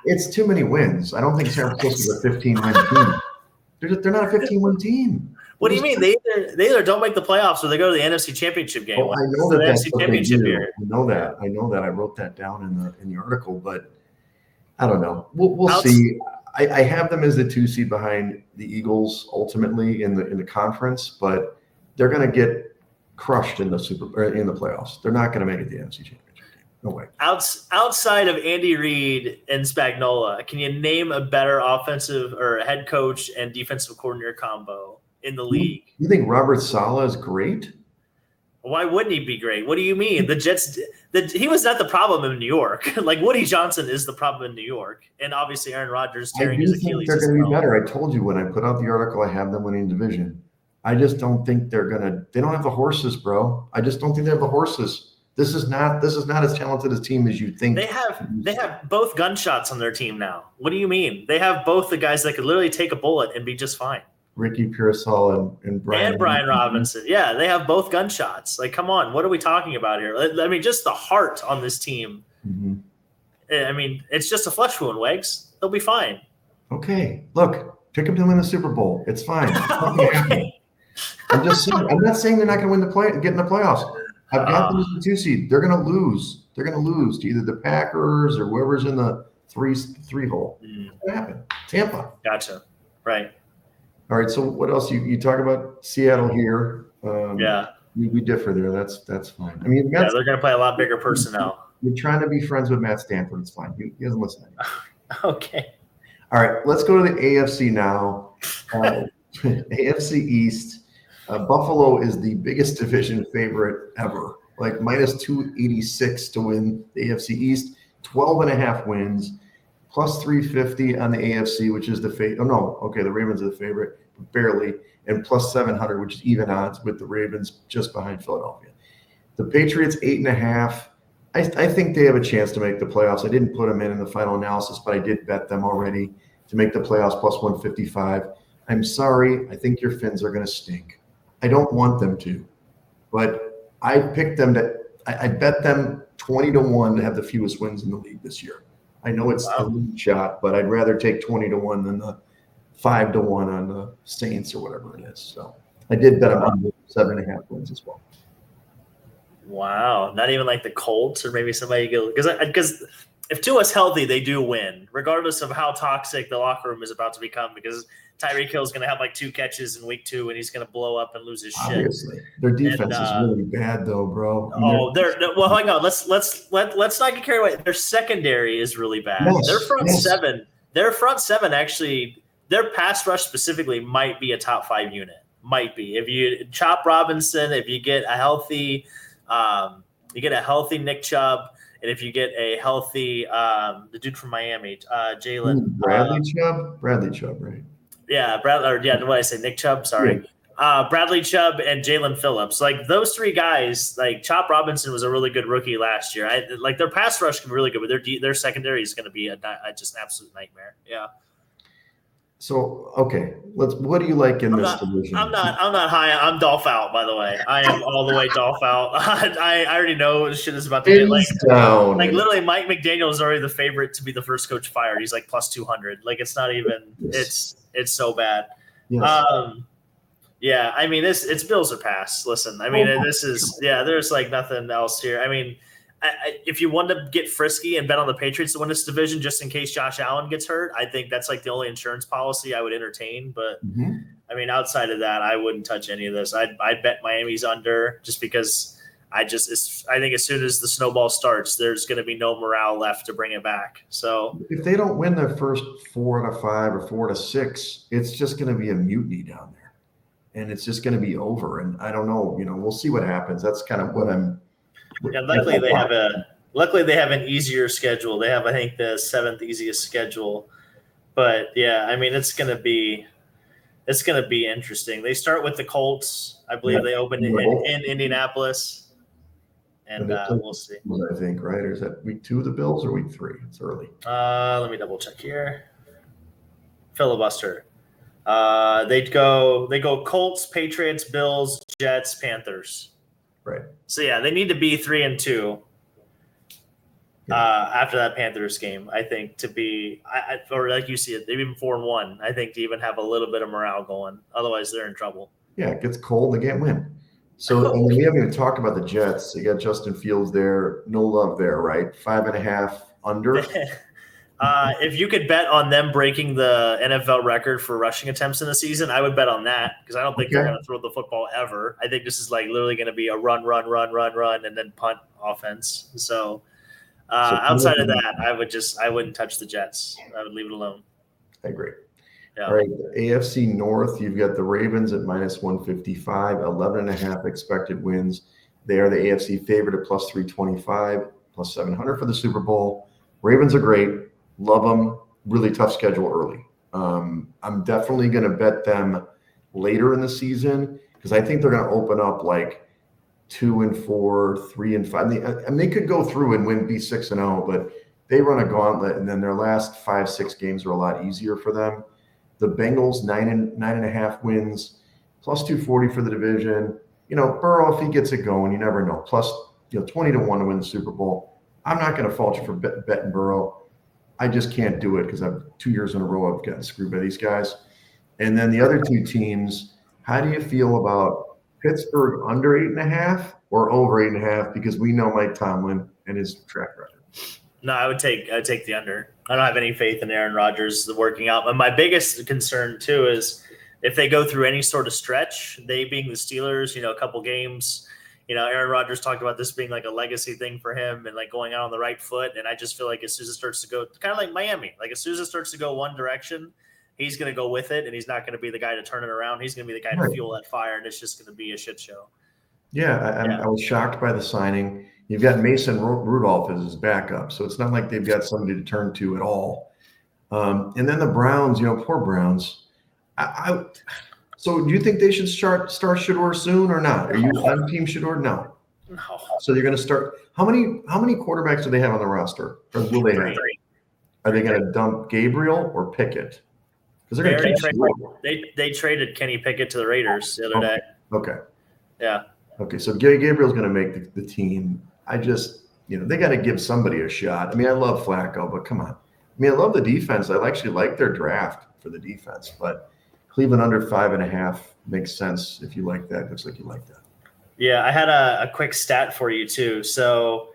it's too many wins. I don't think San Francisco's a 15-win team. They're not a 15-win team. What do you mean? They either don't make the playoffs or they go to the NFC Championship game. Oh, I know that that's NFC what they Championship do. year. I know that. I wrote that down in the article, but I don't know. We'll see. I have them as the 2 seed behind the Eagles ultimately in the conference, but they're going to get crushed in the playoffs. They're not going to make it to the NFC Championship game. No way. Outside of Andy Reid and Spagnuolo, can you name a better offensive or head coach and defensive coordinator combo in the league? You think Robert Saleh is great? Why wouldn't he be great? What do you mean? The Jets, he was not the problem in New York. Like, Woody Johnson is the problem in New York. And obviously Aaron Rodgers tearing his Achilles. They're going to be better. I told you when I put out the article, I have them winning division. I just don't think they don't have the horses, bro. I just don't think they have the horses. This is not as talented a team as you think. They have both gunshots on their team now. What do you mean? They have both the guys that could literally take a bullet and be just fine. Ricky Pearsall and Brian Robinson. Yeah, they have both gunshots. Like, come on, what are we talking about here? I mean, just the heart on this team. Mm-hmm. I mean, it's just a flesh wound, Wags. They'll be fine. Okay, look, pick them to win the Super Bowl. It's fine. Okay. I'm just saying. I'm not saying they're not going to get in the playoffs. I've got them as the 2 seed. They're going to lose. They're going to lose to either the Packers or whoever's in the three hole. What happened? Tampa. Gotcha. Right. All right. So what else? You talk about Seattle here. Yeah. We differ there. That's fine. I mean, they're going to play a lot bigger personnel. You're trying to be friends with Matt Stanford. It's fine. He doesn't listen to you. Okay. All right. Let's go to the AFC now. AFC East. Buffalo is the biggest division favorite ever, like minus 286 to win the AFC East, 12.5 wins, plus 350 on the AFC, which is the favorite. Oh, no. Okay, the Ravens are the favorite, barely, and plus 700, which is even odds with the Ravens just behind Philadelphia. The Patriots, 8.5. I think they have a chance to make the playoffs. I didn't put them in the final analysis, but I did bet them already to make the playoffs plus 155. I'm sorry. I think your Fins are going to stink. I don't want them to, but I picked them I bet them 20-1 to have the fewest wins in the league this year. I know it's a lead shot, but I'd rather take 20-1 than the 5-1 on the Saints or whatever it is. So I did bet them on 7.5 wins as well. Wow. Not even like the Colts or maybe somebody because if Tua's healthy, they do win, regardless of how toxic the locker room is about to become, because Tyreek Hill is going to have like 2 catches in week 2, and he's going to blow up and lose his shit. Obviously. Their defense is really bad, though, bro. Well, hang on. Let's not get carried away. Their secondary is really bad. Yes, their front seven actually, their pass rush specifically might be a top 5 unit. Might be. If you chop Robinson, if you get a healthy, Nick Chubb. And if you get a healthy, the dude from Miami, Jalen Bradley Chubb, right? Yeah, what did I say? Nick Chubb. Sorry, Bradley Chubb and Jalen Phillips. Like those 3 guys. Like Chop Robinson was a really good rookie last year. Like their pass rush can be really good, but their secondary is going to be just an absolute nightmare. Yeah. So okay, what do you like in this division? I'm not high. I'm Dolph out, by the way. I am all the way Dolph out. I already know shit is about to get down. Like literally, Mike McDaniel is already the favorite to be the first coach fired. He's like plus 200. Like it's not even. Yes. It's so bad. Yes. Yeah. I mean, it's Bills or pass. Listen, I mean, there's like nothing else here. I mean, if you want to get frisky and bet on the Patriots to win this division just in case Josh Allen gets hurt, I think that's like the only insurance policy I would entertain. But I mean, outside of that, I wouldn't touch any of this. I'd bet Miami's under just because I think as soon as the snowball starts, there's going to be no morale left to bring it back. So if they don't win their first 4 out of 5 or 4 to 6, it's just going to be a mutiny down there. and it's just going to be over. And I don't know, we'll see what happens. That's kind of what I'm. Yeah, luckily they have an easier schedule. They have, I think, the 7th easiest schedule. But yeah, I mean, it's gonna be interesting. They start with the Colts. I believe they open in Indianapolis, and we'll see. I think, right? Or is that week 2 of the Bills or week 3? It's early. Let me double check here. Filibuster. They go Colts, Patriots, Bills, Jets, Panthers. Right. So yeah, they need to be 3-2 after that Panthers game. I think to be, or like you see it, they've been 4-1. I think to even have a little bit of morale going. Otherwise, they're in trouble. Yeah, it gets cold. They can't win. So and we haven't even talked about the Jets. You got Justin Fields there. No love there, right? 5.5 under. If you could bet on them breaking the NFL record for rushing attempts in the season, I would bet on that because I don't think they're going to throw the football ever. I think this is like literally going to be a run, and then punt offense. So outside of that, I wouldn't touch the Jets. I would leave it alone. I agree. Yeah. All right, the AFC North, you've got the Ravens at -155, 11.5 expected wins. They are the AFC favorite at +325, +700 for the Super Bowl. Ravens are great. Love them. Really tough schedule early. I'm definitely going to bet them later in the season because I think they're going to open up like 2-4, 3-5. And they could go through and be 6-0, but they run a gauntlet, and then their last 5-6 games are a lot easier for them. The Bengals 9.5 wins, +240 for the division. Burrow, if he gets it going, you never know. Plus, 20-1 to win the Super Bowl. I'm not going to fault you for betting Burrow. I just can't do it because I've 2 years in a row I've gotten screwed by these guys. And then the other two teams, how do you feel about Pittsburgh under 8.5 or over 8.5? Because we know Mike Tomlin and his track record. No, I would take the under. I don't have any faith in Aaron Rodgers working out. And my biggest concern too is if they go through any sort of stretch, they being the Steelers, a couple games. Aaron Rodgers talked about this being like a legacy thing for him and like going out on the right foot. And I just feel like as soon as it starts to go, kind of like Miami, like as soon as it starts to go one direction, he's going to go with it, and he's not going to be the guy to turn it around. He's going to be the guy to fuel that fire, and it's just going to be a shit show. Yeah, I was shocked by the signing. You've got Mason Rudolph as his backup, so it's not like they've got somebody to turn to at all. And then the Browns, poor Browns. So do you think they should start Shedeur soon or not? Are you on Team Shedeur? No. So they're going to start. How many quarterbacks do they have on the roster? Or will they have? Are they going to dump Gabriel or Pickett? Because they're going to they traded Kenny Pickett to the Raiders the other day. Okay. Yeah. Okay, so Gabriel's going to make the team. I just, they got to give somebody a shot. I mean, I love Flacco, but come on. I mean, I love the defense. I actually like their draft for the defense, but Cleveland under 5.5 makes sense if you like that. Looks like you like that. Yeah, I had a quick stat for you too. So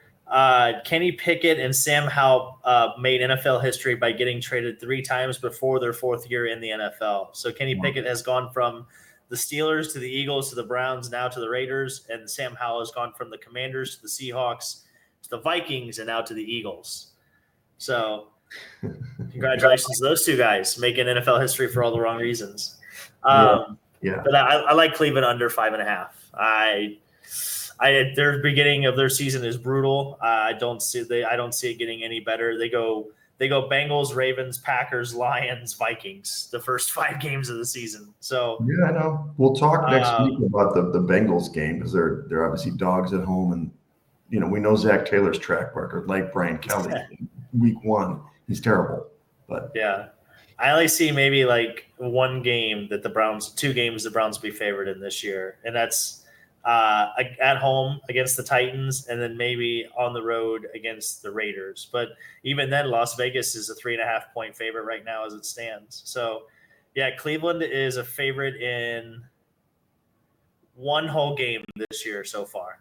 Kenny Pickett and Sam Howell made NFL history by getting traded 3 times before their 4th year in the NFL. So Kenny Pickett has gone from the Steelers to the Eagles to the Browns, now to the Raiders, and Sam Howell has gone from the Commanders to the Seahawks to the Vikings and now to the Eagles. So congratulations to those two guys making NFL history for all the wrong reasons. Yeah. But I like Cleveland under 5.5. Their beginning of their season is brutal. I don't see it getting any better. They go Bengals, Ravens, Packers, Lions, Vikings, the first 5 games of the season. So yeah, I know. We'll talk next week about the Bengals game because they're obviously dogs at home, and we know Zach Taylor's track record, like Brian Kelly. Week 1, he's terrible. But yeah, I only see maybe like 2 games the Browns will be favored in this year, and that's at home against the Titans, and then maybe on the road against the Raiders. But even then, Las Vegas is a 3.5 point favorite right now as it stands. So yeah, Cleveland is a favorite in 1 whole game this year so far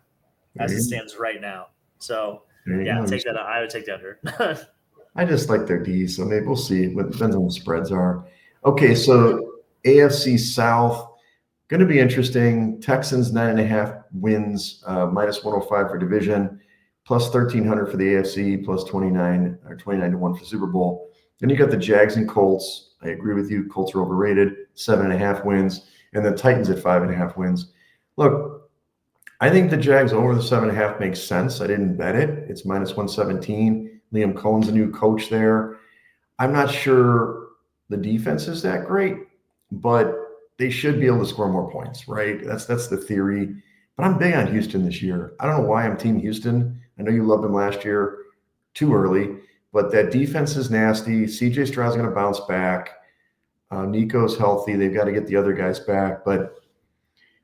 as it stands right now. So yeah, take that. I would take the under. I just like their D, so maybe we'll see. It depends on what the spreads are. Okay, so AFC South. Going to be interesting. Texans 9.5 wins, -105 for division, +1,300 for the AFC, +29 or 29-1 for Super Bowl. Then you got the Jags and Colts. I agree with you. Colts are overrated. 7.5 wins. and the Titans at 5.5 wins. Look, I think the Jags over the 7.5 makes sense. I didn't bet it. It's -117. Liam Cohen's a new coach there. I'm not sure the defense is that great, but they should be able to score more points, right? That's the theory. But I'm big on Houston this year. I don't know why I'm Team Houston. I know you loved them last year too early, but that defense is nasty. CJ Stroud's going to bounce back. Nico's healthy. They've got to get the other guys back, but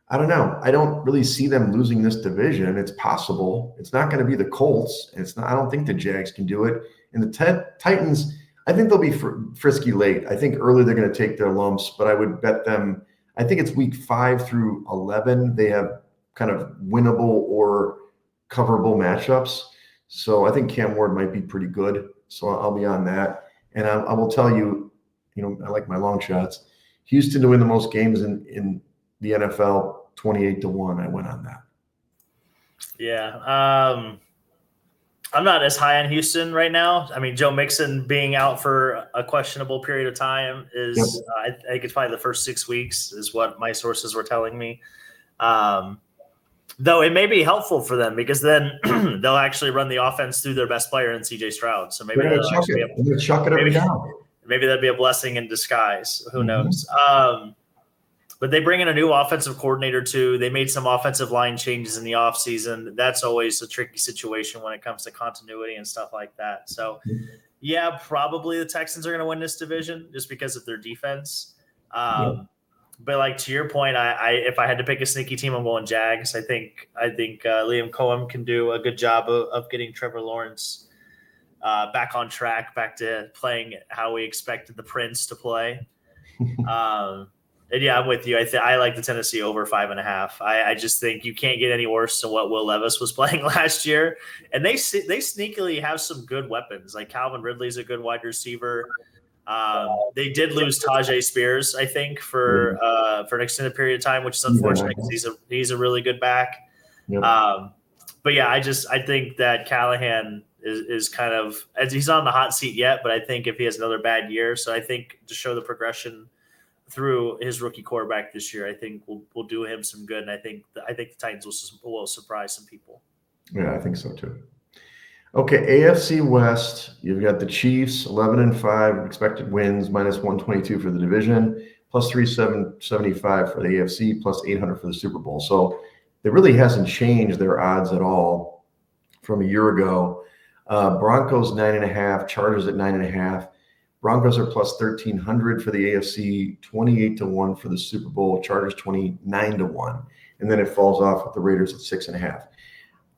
I don't know. I don't really see them losing this division. It's possible. It's not going to be the Colts. It's not. I don't think the Jags can do it. And the Titans, I think they'll be frisky late. I think early they're going to take their lumps, but I would bet them. I think it's week 5 through 11. They have kind of winnable or coverable matchups. So I think Cam Ward might be pretty good. So I'll be on that. And I will tell you, I like my long shots. Houston to win the most games in the NFL, 28-1. I went on that. Yeah. I'm not as high on Houston right now. I mean, Joe Mixon being out for a questionable period of time is, I think it's probably the first 6 weeks is what my sources were telling me. Though it may be helpful for them because then they'll actually run the offense through their best player in CJ Stroud. So maybe they'll chuck it every down. Maybe that'd be a blessing in disguise. Who knows? But they bring in a new offensive coordinator too. They made some offensive line changes in the offseason. That's always a tricky situation when it comes to continuity and stuff like that. So, yeah, probably the Texans are going to win this division just because of their defense. But like to your point, I if I had to pick a sneaky team, I'm going Jags. I think Liam Cohen can do a good job of getting Trevor Lawrence back on track, back to playing how we expected the Prince to play. And yeah, I'm with you. I like the Tennessee over 5.5. I just think you can't get any worse than what Will Levis was playing last year. And they sneakily have some good weapons. Like Calvin Ridley's a good wide receiver. They did lose Tajay Spears, I think, for an extended period of time, which is unfortunate because he's a really good back. But yeah, I think that Callahan is kind of, as he's not on the hot seat yet, but I think if he has another bad year, so I think to show the progression through his rookie quarterback this year, I think will do him some good, and I think the Titans will surprise some people. Yeah, I think so too. Okay, AFC West, you've got the Chiefs, 11-5 expected wins, -122 for the division, plus 375 for the AFC, plus 800 for the Super Bowl. So it really hasn't changed their odds at all from a year ago. Broncos 9.5, Chargers at 9.5. Broncos are plus 1,300 for the AFC, 28-1 for the Super Bowl, Chargers 29-1. And then it falls off with the Raiders at 6.5.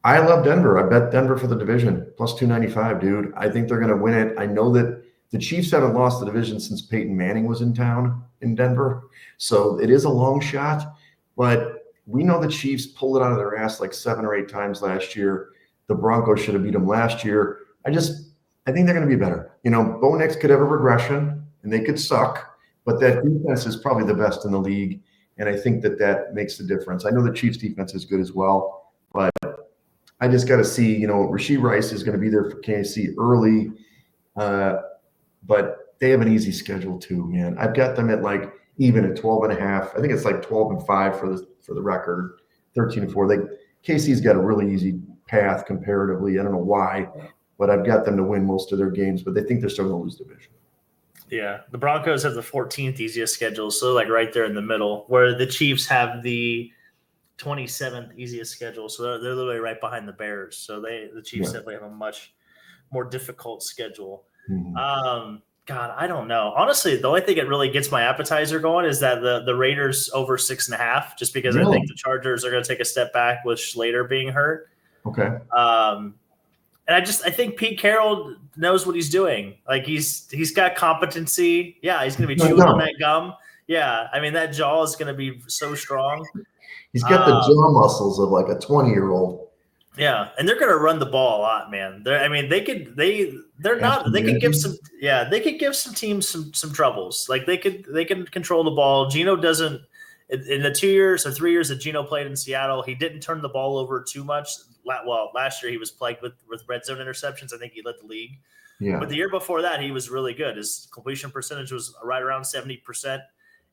I love Denver. I bet Denver for the division, plus 295, dude. I think they're going to win it. I know that the Chiefs haven't lost the division since Peyton Manning was in town in Denver. So it is a long shot, but we know the Chiefs pulled it out of their ass like 7 or 8 times last year. The Broncos should have beat them last year. I think they're going to be better. Bo Nix could have a regression and they could suck, but that defense is probably the best in the league. And I think that makes the difference. I know the Chiefs defense is good as well, but I just got to see, Rashee Rice is going to be there for KC early, but they have an easy schedule too, man. I've got them at even at 12.5. I think it's 12-5 for the record, 13-4. KC's got a really easy path comparatively. I don't know why, but I've got them to win most of their games, but they think they're still going to lose division. Yeah, the Broncos have the 14th easiest schedule, so right there in the middle, where the Chiefs have the 27th easiest schedule, so they're literally right behind the Bears. So the Chiefs definitely have a much more difficult schedule. God, I don't know. Honestly, the only thing that really gets my appetizer going is that the Raiders over 6.5, just because I think the Chargers are going to take a step back with Slater being hurt. Okay. And I think Pete Carroll knows what he's doing. He's got competency. Yeah, he's going to be chewing on that gum. Yeah, I mean that jaw is going to be so strong. He's got the jaw muscles of a 20-year-old. Yeah, and they're going to run the ball a lot, man. They could give some teams some troubles. They can control the ball. Geno doesn't. In the 2 years or 3 years that Geno played in Seattle, he didn't turn the ball over too much. Well, last year he was plagued with red zone interceptions. I think he led the league. Yeah. But the year before that, he was really good. His completion percentage was right around 70%.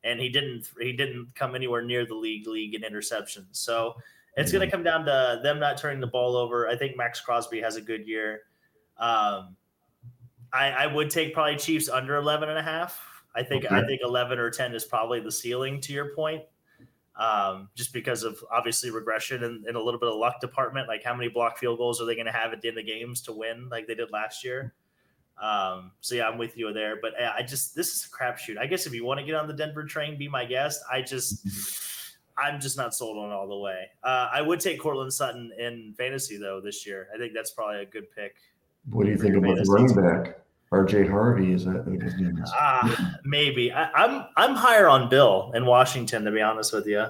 and he didn't come anywhere near the league in interceptions. So it's going to come down to them not turning the ball over. I think Max Crosby has a good year. I would take probably Chiefs under 11.5. I think 11 or 10 is probably the ceiling, to your point. Just because of obviously regression and a little bit of luck department. Like, how many block field goals are they going to have at the end of the games to win like they did last year? So yeah, I'm with you there, but this is a crapshoot. I guess if you want to get on the Denver train, be my guest. I'm just not sold on it all the way. I would take Cortland Sutton in fantasy though this year. I think that's probably a good pick. What do you think about the running back? RJ Harvey, is that what his name is? Maybe. I'm higher on Bill in Washington, to be honest with you.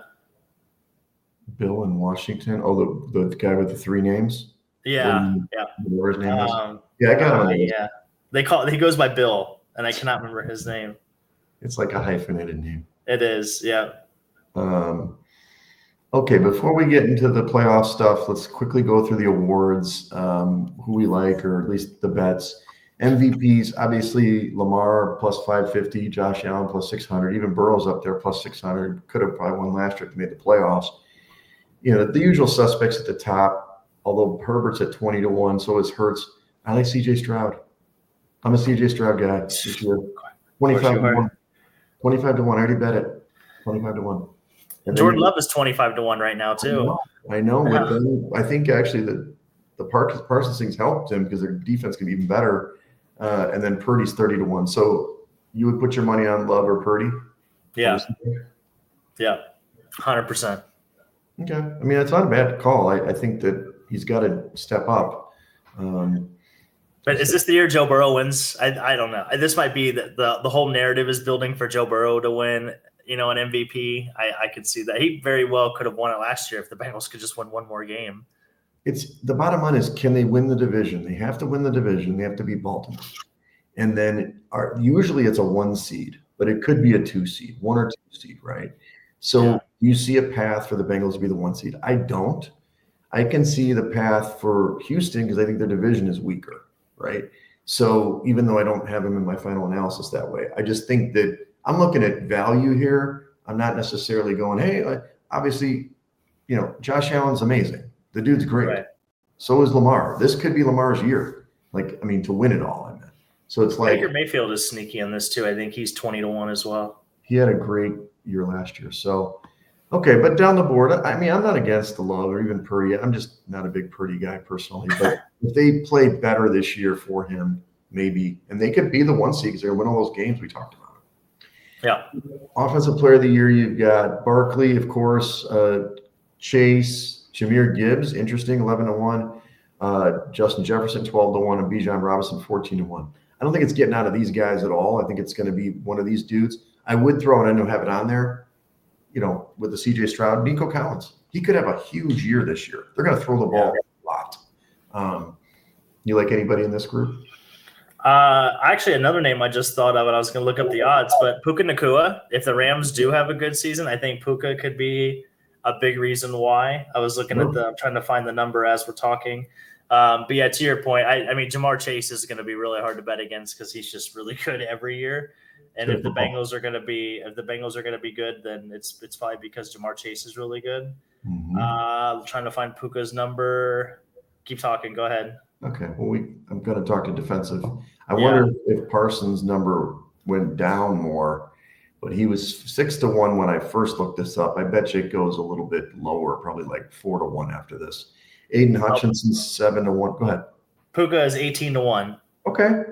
Bill in Washington? Oh, the guy with the 3 names? Yeah. Whatever his name is. Yeah, I got him. Yeah. He goes by Bill, and I cannot remember his name. It's like a hyphenated name. It is, yeah. Okay, before we get into the playoff stuff, let's quickly go through the awards, who we like, or at least the bets. MVPs, obviously Lamar plus 550, Josh Allen plus 600, even Burrow's up there plus 600. Could have probably won last year if they made the playoffs. The usual suspects at the top, although Herbert's at 20-1, so is Hurts. I like CJ Stroud. I'm a CJ Stroud guy this year. 25-1. 25-1. I already bet it. 25-1. Jordan Love is 25-1 right now too. I know. But then I think actually the Parsons things helped him because their defense can be even better. And then Purdy's 30-1. So you would put your money on Love or Purdy? Yeah. 100%. Okay. I mean, it's not a bad call. I think that he's got to step up. But is this the year Joe Burrow wins? I don't know. This might be the whole narrative is building for Joe Burrow to win, an MVP. I could see that. He very well could have won it last year if the Bengals could just win one more game. It's the bottom line is, can they win the division? They have to win the division. They have to beat Baltimore. And then usually it's a 1 seed, but it could be a 2 seed, 1 or 2 seed, right? So you see a path for the Bengals to be the 1 seed. I don't. I can see the path for Houston because I think their division is weaker, right? So even though I don't have them in my final analysis that way, I just think that I'm looking at value here. I'm not necessarily going, hey, obviously, Josh Allen's amazing. The dude's great. Right. So is Lamar. This could be Lamar's year. To win it all. So it's like Baker Mayfield is sneaky on this too. I think he's 20-1 as well. He had a great year last year. So, okay, but down the board, I'm not against the Love or even Purdy. I'm just not a big Purdy guy personally. But if they play better this year for him, maybe, and they could be the 1 seed because they're win all those games we talked about. Yeah. Offensive Player of the Year, you've got Barkley, of course, Chase. Jahmyr Gibbs, interesting, 11-1. Justin Jefferson, 12-1, and Bijan Robinson, 14-1. I don't think it's getting out of these guys at all. I think it's going to be one of these dudes. I would throw it, I know have it on there, with the CJ Stroud, Nico Collins. He could have a huge year this year. They're going to throw the ball a lot. You like anybody in this group? Actually, another name I just thought of, and I was going to look up the odds, but Puka Nacua. If the Rams do have a good season, I think Puka could be a big reason why. I was looking I'm trying to find the number as we're talking. But yeah, to your point, I mean, Jamar Chase is going to be really hard to bet against because he's just really good every year. And if the Bengals are going to be good, then it's probably because Jamar Chase is really good. Mm-hmm. Trying to find Puka's number. Keep talking. Go ahead. Okay. Well, I'm going to talk to defensive. I wonder if Parsons' number went down more. But he was 6-1 when I first looked this up. I bet you it goes a little bit lower, probably like 4-1 after this. Aiden Hutchinson, 7-1. Go ahead. Puka is 18-1. Okay.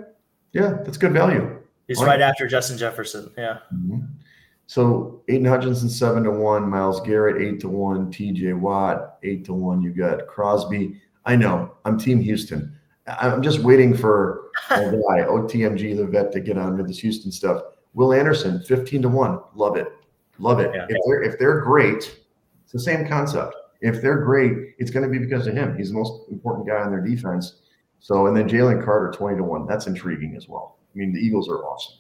Yeah, that's good value. He's right after Justin Jefferson. Yeah. Mm-hmm. So Aiden Hutchinson, 7-1. Myles Garrett, 8-1. TJ Watt, 8-1. You got Crosby. I know. I'm Team Houston. I'm just waiting for a guy, OTMG, the vet, to get on with this Houston stuff. Will Anderson, 15-1. Love it. Yeah. If they're great, it's the same concept. If they're great, it's going to be because of him. He's the most important guy on their defense. So, and then Jalen Carter, 20-1. That's intriguing as well. I mean, the Eagles are awesome.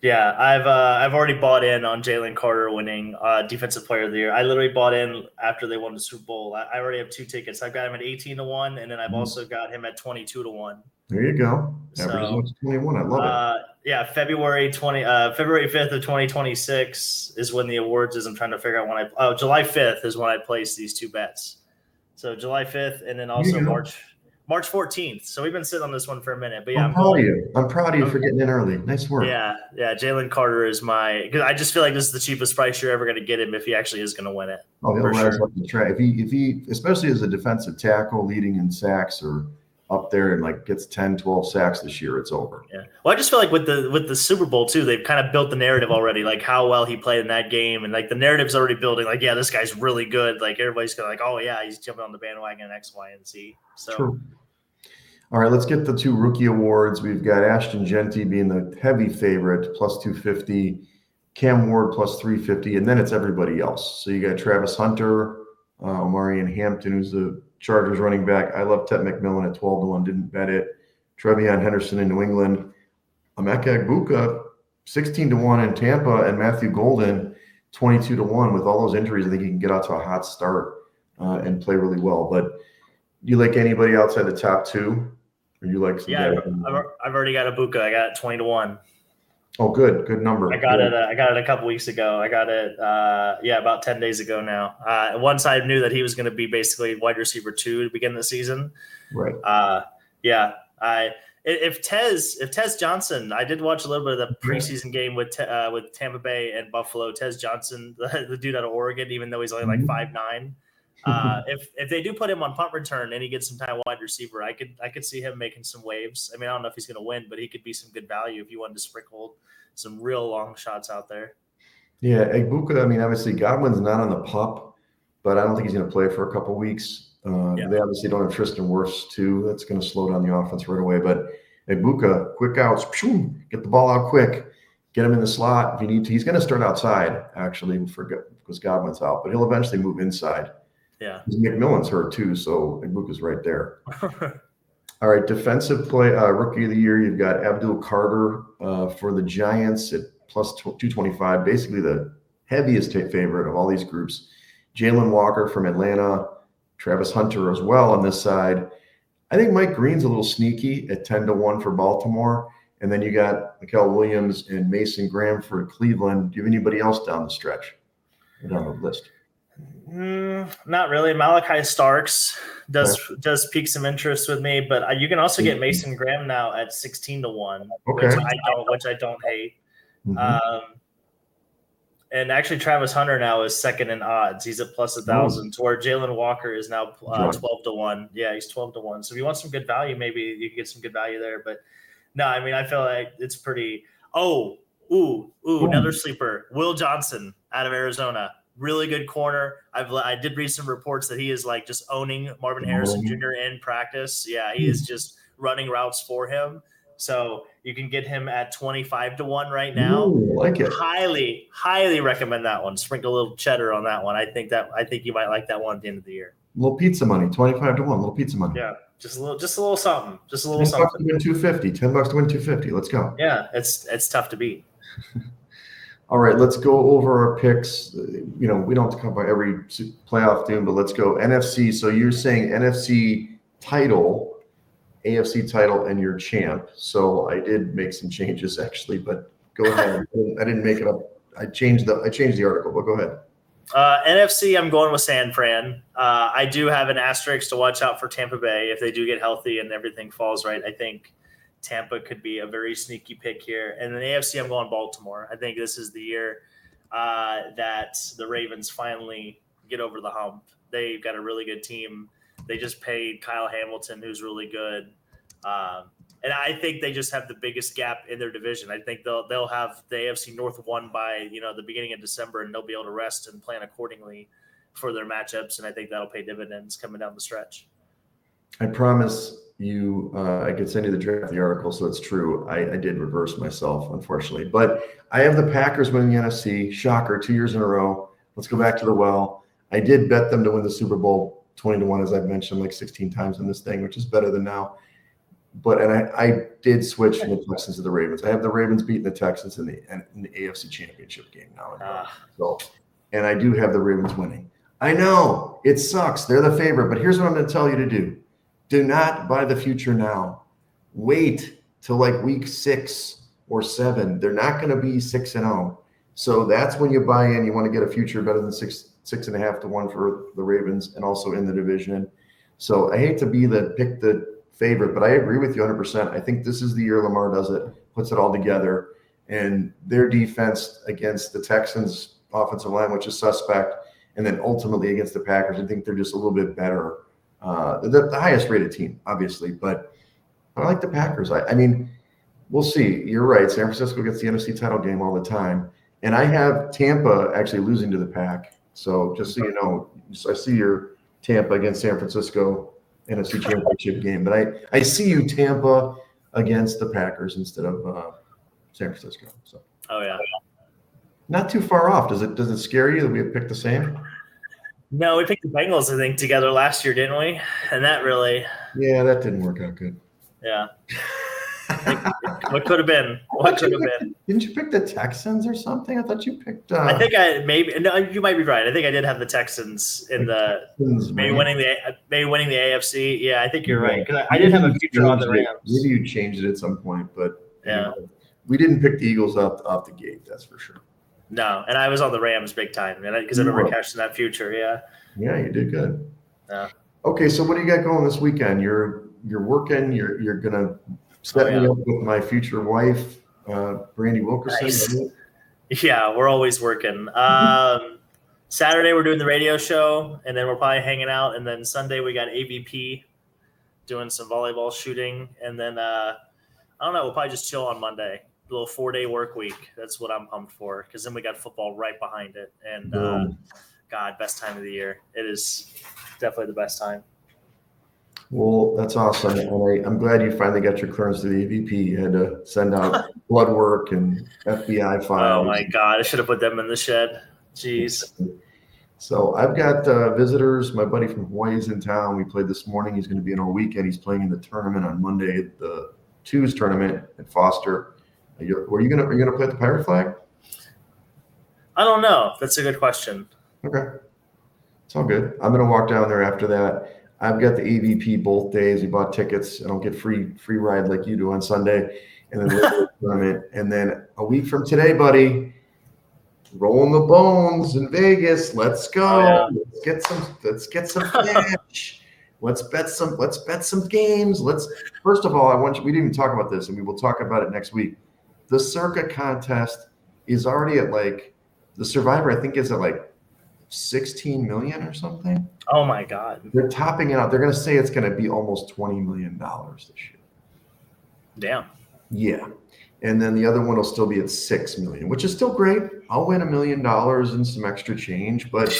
Yeah, I've already bought in on Jalen Carter winning Defensive Player of the Year. I literally bought in after they won the Super Bowl. I already have 2 tickets. I've got him at 18-1, and then I've also got him at 22-1. There you go. Average So, 21. I love it. Yeah, February 5th of 2026 is when the awards is. I'm trying to figure out when July 5th is when I placed these two bets. So July 5th and then also March 14th. So we've been sitting on this one for a minute. But yeah, I'm proud of you. I'm proud of you for getting in early. Nice work. Yeah. Jalen Carter is because I just feel like this is the cheapest price you're ever going to get him if he actually is going to win it. Oh, he'll rise up the track. If he, especially as a defensive tackle, leading in sacks or up there and like gets 10, 12 sacks this year, it's over. Yeah. Well, I just feel like with the Super Bowl too, they've kind of built the narrative already, like how well he played in that game, and like the narrative's already building. Like, yeah, this guy's really good. Like everybody's gonna like, oh yeah, he's jumping on the bandwagon X, Y, and Z. So. True. All right, let's get the two rookie awards. We've got Ashton Genty being the heavy favorite, plus 250, Cam Ward plus 350, and then it's everybody else. So you got Travis Hunter, Omarion Hampton, who's the Chargers running back. I love Ted McMillan at 12-1, didn't bet it. Trevion Henderson in New England. Emeka Egbuka, 16-1 in Tampa, and Matthew Golden, 22-1. With all those injuries, I think he can get out to a hot start and play really well. But do you like anybody outside the top two? Or you like some I've already got Egbuka. I got it 20-1. Oh, good number. I got it a couple weeks ago. I got it, about 10 days ago now. Once I knew that he was going to be basically wide receiver 2 to begin the season. Right. If Tez Johnson, I did watch a little bit of the preseason game with Tampa Bay and Buffalo. Tez Johnson, the dude out of Oregon, even though he's only like 5'9". If they do put him on punt return and he gets some time wide receiver, I could see him making some waves. I mean, I don't know if he's going to win, but he could be some good value if you wanted to sprinkle some real long shots out there. Yeah, Egbuka, I mean, obviously Godwin's not on the PUP, but I don't think he's going to play for a couple weeks. They obviously don't have Tristan Wirfs too. That's going to slow down the offense right away. But Egbuka, quick outs, get the ball out quick, get him in the slot if you need to. He's going to start outside, actually, because Godwin's out, but he'll eventually move inside. Yeah. McMillan's hurt too, so Egbuka's right there. All right, defensive play rookie of the year. You've got Abdul Carter for the Giants at plus 225, basically the heaviest favorite of all these groups. Jalen Walker from Atlanta, Travis Hunter as well on this side. I think Mike Green's a little sneaky at 10-1 for Baltimore. And then you got Mikael Williams and Mason Graham for Cleveland. Do you have anybody else down the stretch or down the list? Not really. Malachi Starks does pique some interest with me, but you can also get Mason Graham now at 16-1, which I don't hate. Mm-hmm. And actually, Travis Hunter now is second in odds. He's at plus 1,000, to where Jalen Walker is now 12-1. Yeah, he's 12-1. So if you want some good value, maybe you can get some good value there. But no, I mean, I feel like it's pretty. Another sleeper, Will Johnson out of Arizona. Really good corner. I did read some reports that he is like just owning Marvin Harrison Jr. in practice. Yeah, he is just running routes for him. So you can get him at 25-1 right now. Ooh, I like it. Highly, highly recommend that one. Sprinkle a little cheddar on that one. I think you might like that one at the end of the year. Little pizza money, 25-1, little pizza money. Yeah, just a little something. Just a little something. $10 to win 250. $10 to win 250. Let's go. Yeah, it's tough to beat. All right, let's go over our picks. We don't have to talk about every playoff team, but let's go NFC. So you're saying NFC title, AFC title, and your champ. So I did make some changes actually, but go ahead. I didn't make it up. I changed the article, but go ahead. NFC, I'm going with San Fran. I do have an asterisk to watch out for Tampa Bay if they do get healthy and everything falls right. I think Tampa could be a very sneaky pick here. And then AFC, I'm going Baltimore. I think this is the year that the Ravens finally get over the hump. They've got a really good team. They just paid Kyle Hamilton, who's really good. And I think they just have the biggest gap in their division. I think they'll have the AFC North won by the beginning of December, and they'll be able to rest and plan accordingly for their matchups. And I think that'll pay dividends coming down the stretch. I promise you, I could send you the article, so it's true. I did reverse myself, unfortunately. But I have the Packers winning the NFC. Shocker, 2 years in a row. Let's go back to the well. I did bet them to win the Super Bowl 20-1, as I've mentioned, like 16 times in this thing, which is better than now. And I did switch from the Texans to the Ravens. I have the Ravens beating the Texans in the AFC Championship game now. And I do have the Ravens winning. I know, it sucks. They're the favorite. But here's what I'm going to tell you to do. Do not buy the future now. wait till like week 6 or 7. They're not going to be 6-0. So that's when you buy in. You want to get a future better than 6.5 to 1 for the Ravens and also in the division. So I hate to pick the favorite, but I agree with you 100%. I think this is the year Lamar does it, puts it all together, and their defense against the Texans offensive line, which is suspect, and then ultimately against the Packers, I think they're just a little bit better. The highest rated team, obviously, but I like the Packers. I mean, we'll see. You're right. San Francisco gets the NFC title game all the time. And I have Tampa actually losing to the Pack. So just so you know, I see your Tampa against San Francisco NFC championship game. But I see you Tampa against the Packers instead of San Francisco. So. Oh, yeah. Not too far off. Does it scare you that we have picked the same? No, we picked the Bengals, I think, together last year, didn't we? And that really – yeah, that didn't work out good. Yeah. What could have been? What could have been? Didn't you pick the Texans or something? I thought you picked. I think no, you might be right. I think I did have the Texans in maybe winning the AFC. Yeah, I think you're right because I did have a future on the Rams. Maybe you changed it at some point, but yeah, we didn't pick the Eagles off the gate. That's for sure. No, and I was on the Rams big time, because I remember catching that future. Yeah. Yeah, you did good. Yeah. Okay, so what do you got going this weekend? You're working. You're gonna set me up with my future wife, Brandy Wilkerson. Nice. Yeah, we're always working. Saturday we're doing the radio show, and then we're probably hanging out. And then Sunday we got AVP doing some volleyball shooting, and then I don't know. We'll probably just chill on Monday. A little 4-day work week. That's what I'm pumped for, because then we got football right behind it. And God, best time of the year. It is definitely the best time. Well, that's awesome. And I'm glad you finally got your clearance to the AVP. You had to send out blood work and FBI files. Oh, my God. I should have put them in the shed. Jeez. So I've got visitors. My buddy from Hawaii is in town. We played this morning. He's going to be in all weekend. He's playing in the tournament on Monday, the Twos tournament at Foster. Are you gonna play at the Pirate Flag? I don't know. That's a good question. Okay. It's all good. I'm going to walk down there after that. I've got the AVP both days. We bought tickets. I don't get free ride like you do on Sunday. And then the tournament. And then a week from today, buddy, rolling the bones in Vegas. Let's go. Oh, yeah. Let's get some cash. Let's bet some games. First of all, we didn't even talk about this, and we will talk about it next week. The Circa contest is already at the Survivor, I think, is at 16 million or something. Oh my God. They're topping it out. They're going to say it's going to be almost $20 million this year. Damn. Yeah. And then the other one will still be at 6 million, which is still great. I'll win $1 million and some extra change, but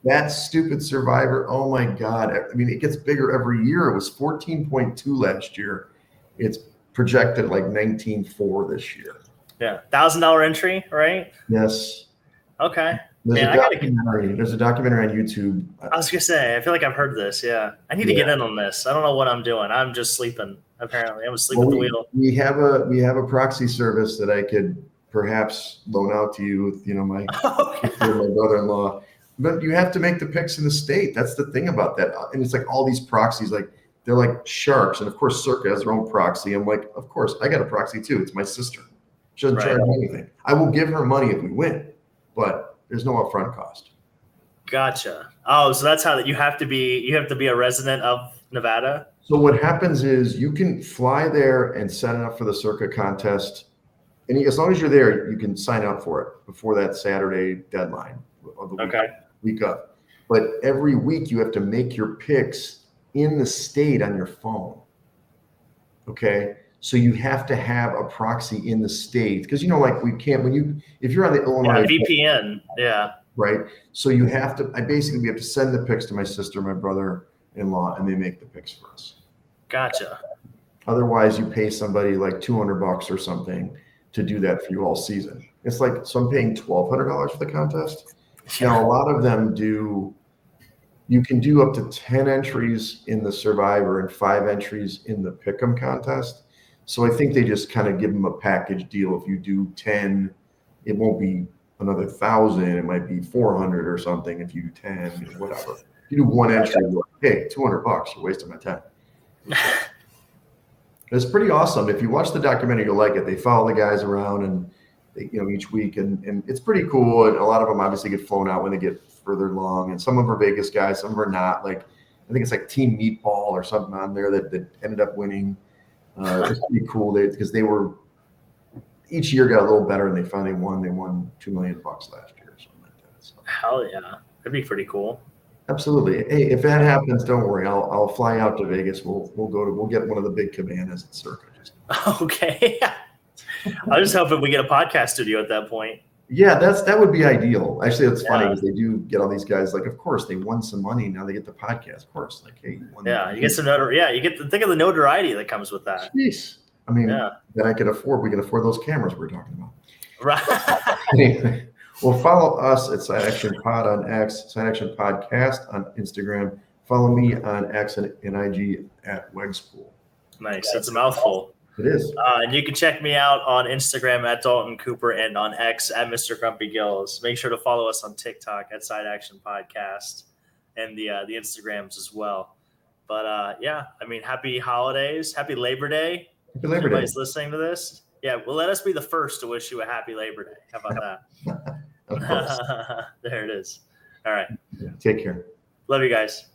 that stupid Survivor, oh my God. I mean, it gets bigger every year. It was 14.2 last year. It's projected 19.4 this year. Yeah. $1,000 entry, right? Yes. Okay. There's a documentary on YouTube. I was gonna say, I feel like I've heard this. Yeah, I need to get in on this. I don't know what I'm doing. I'm just sleeping. Apparently, I'm asleep at the wheel. We have a proxy service that I could perhaps loan out to you with my brother-in-law. But you have to make the picks in the state. That's the thing about that. And it's all these proxies, they're like sharks. And of course, Circa has their own proxy. I'm like, of course, I got a proxy too. It's my sister. She doesn't charge me anything. I will give her money if we win, but there's no upfront cost. Gotcha. Oh, so that's how you have to be a resident of Nevada? So what happens is you can fly there and sign up for the Circa contest. And as long as you're there, you can sign up for it before that Saturday deadline of the week up. But every week you have to make your picks in the state on your phone. Okay. So you have to have a proxy in the state because we can't if you're on the Illinois VPN, right. So you have to. We have to send the picks to my sister, my brother-in-law, and they make the picks for us. Gotcha. Otherwise, you pay somebody $200 or something to do that for you all season. It's so I'm paying $1,200 for the contest. Now a lot of them do. You can do up to 10 entries in the Survivor and 5 entries in the Pick'em contest. So I think they just kind of give them a package deal. If you do 10, it won't be another 1,000. It might be 400 or something. If you do 10, whatever. If you do one entry, hey, $200, you're wasting my time. It's pretty awesome. If you watch the documentary, you'll like it. They follow the guys around and they, each week, and it's pretty cool. And a lot of them obviously get flown out when they get further along, and some of them are Vegas guys, some of them are not. Like I think it's like Team Meatball or something on there that ended up winning. It's pretty cool because they were each year got a little better, and they finally won. They won $2 million last year or something like that. So. Hell yeah, that'd be pretty cool. Absolutely. Hey, if that happens, don't worry. I'll fly out to Vegas. We'll get one of the big cabanas at Circa. Okay. I was just hoping we get a podcast studio at that point. Yeah, that would be ideal. Actually, it's funny because they do get all these guys. Like, of course, they won some money. Now they get the podcast. Of course, like, hey, you get some notoriety. Yeah, you get to think of the notoriety that comes with that. Jeez. I mean, that I could afford. We can afford those cameras we're talking about. Right. Anyway. Well, follow us at Side Action Pod on X, Side Action Podcast on Instagram. Follow me on X and IG at Wegspool. Nice. That's a mouthful. It is. And you can check me out on Instagram at Dalton Cooper and on X at Mr. Grumpy Gills. Make sure to follow us on TikTok at Side Action Podcast and the Instagrams as well. But happy holidays. Happy Labor Day. Happy Labor Day. Everybody's listening to this. Yeah, well, let us be the first to wish you a happy Labor Day. How about that? Of course. There it is. All right. Take care. Love you guys.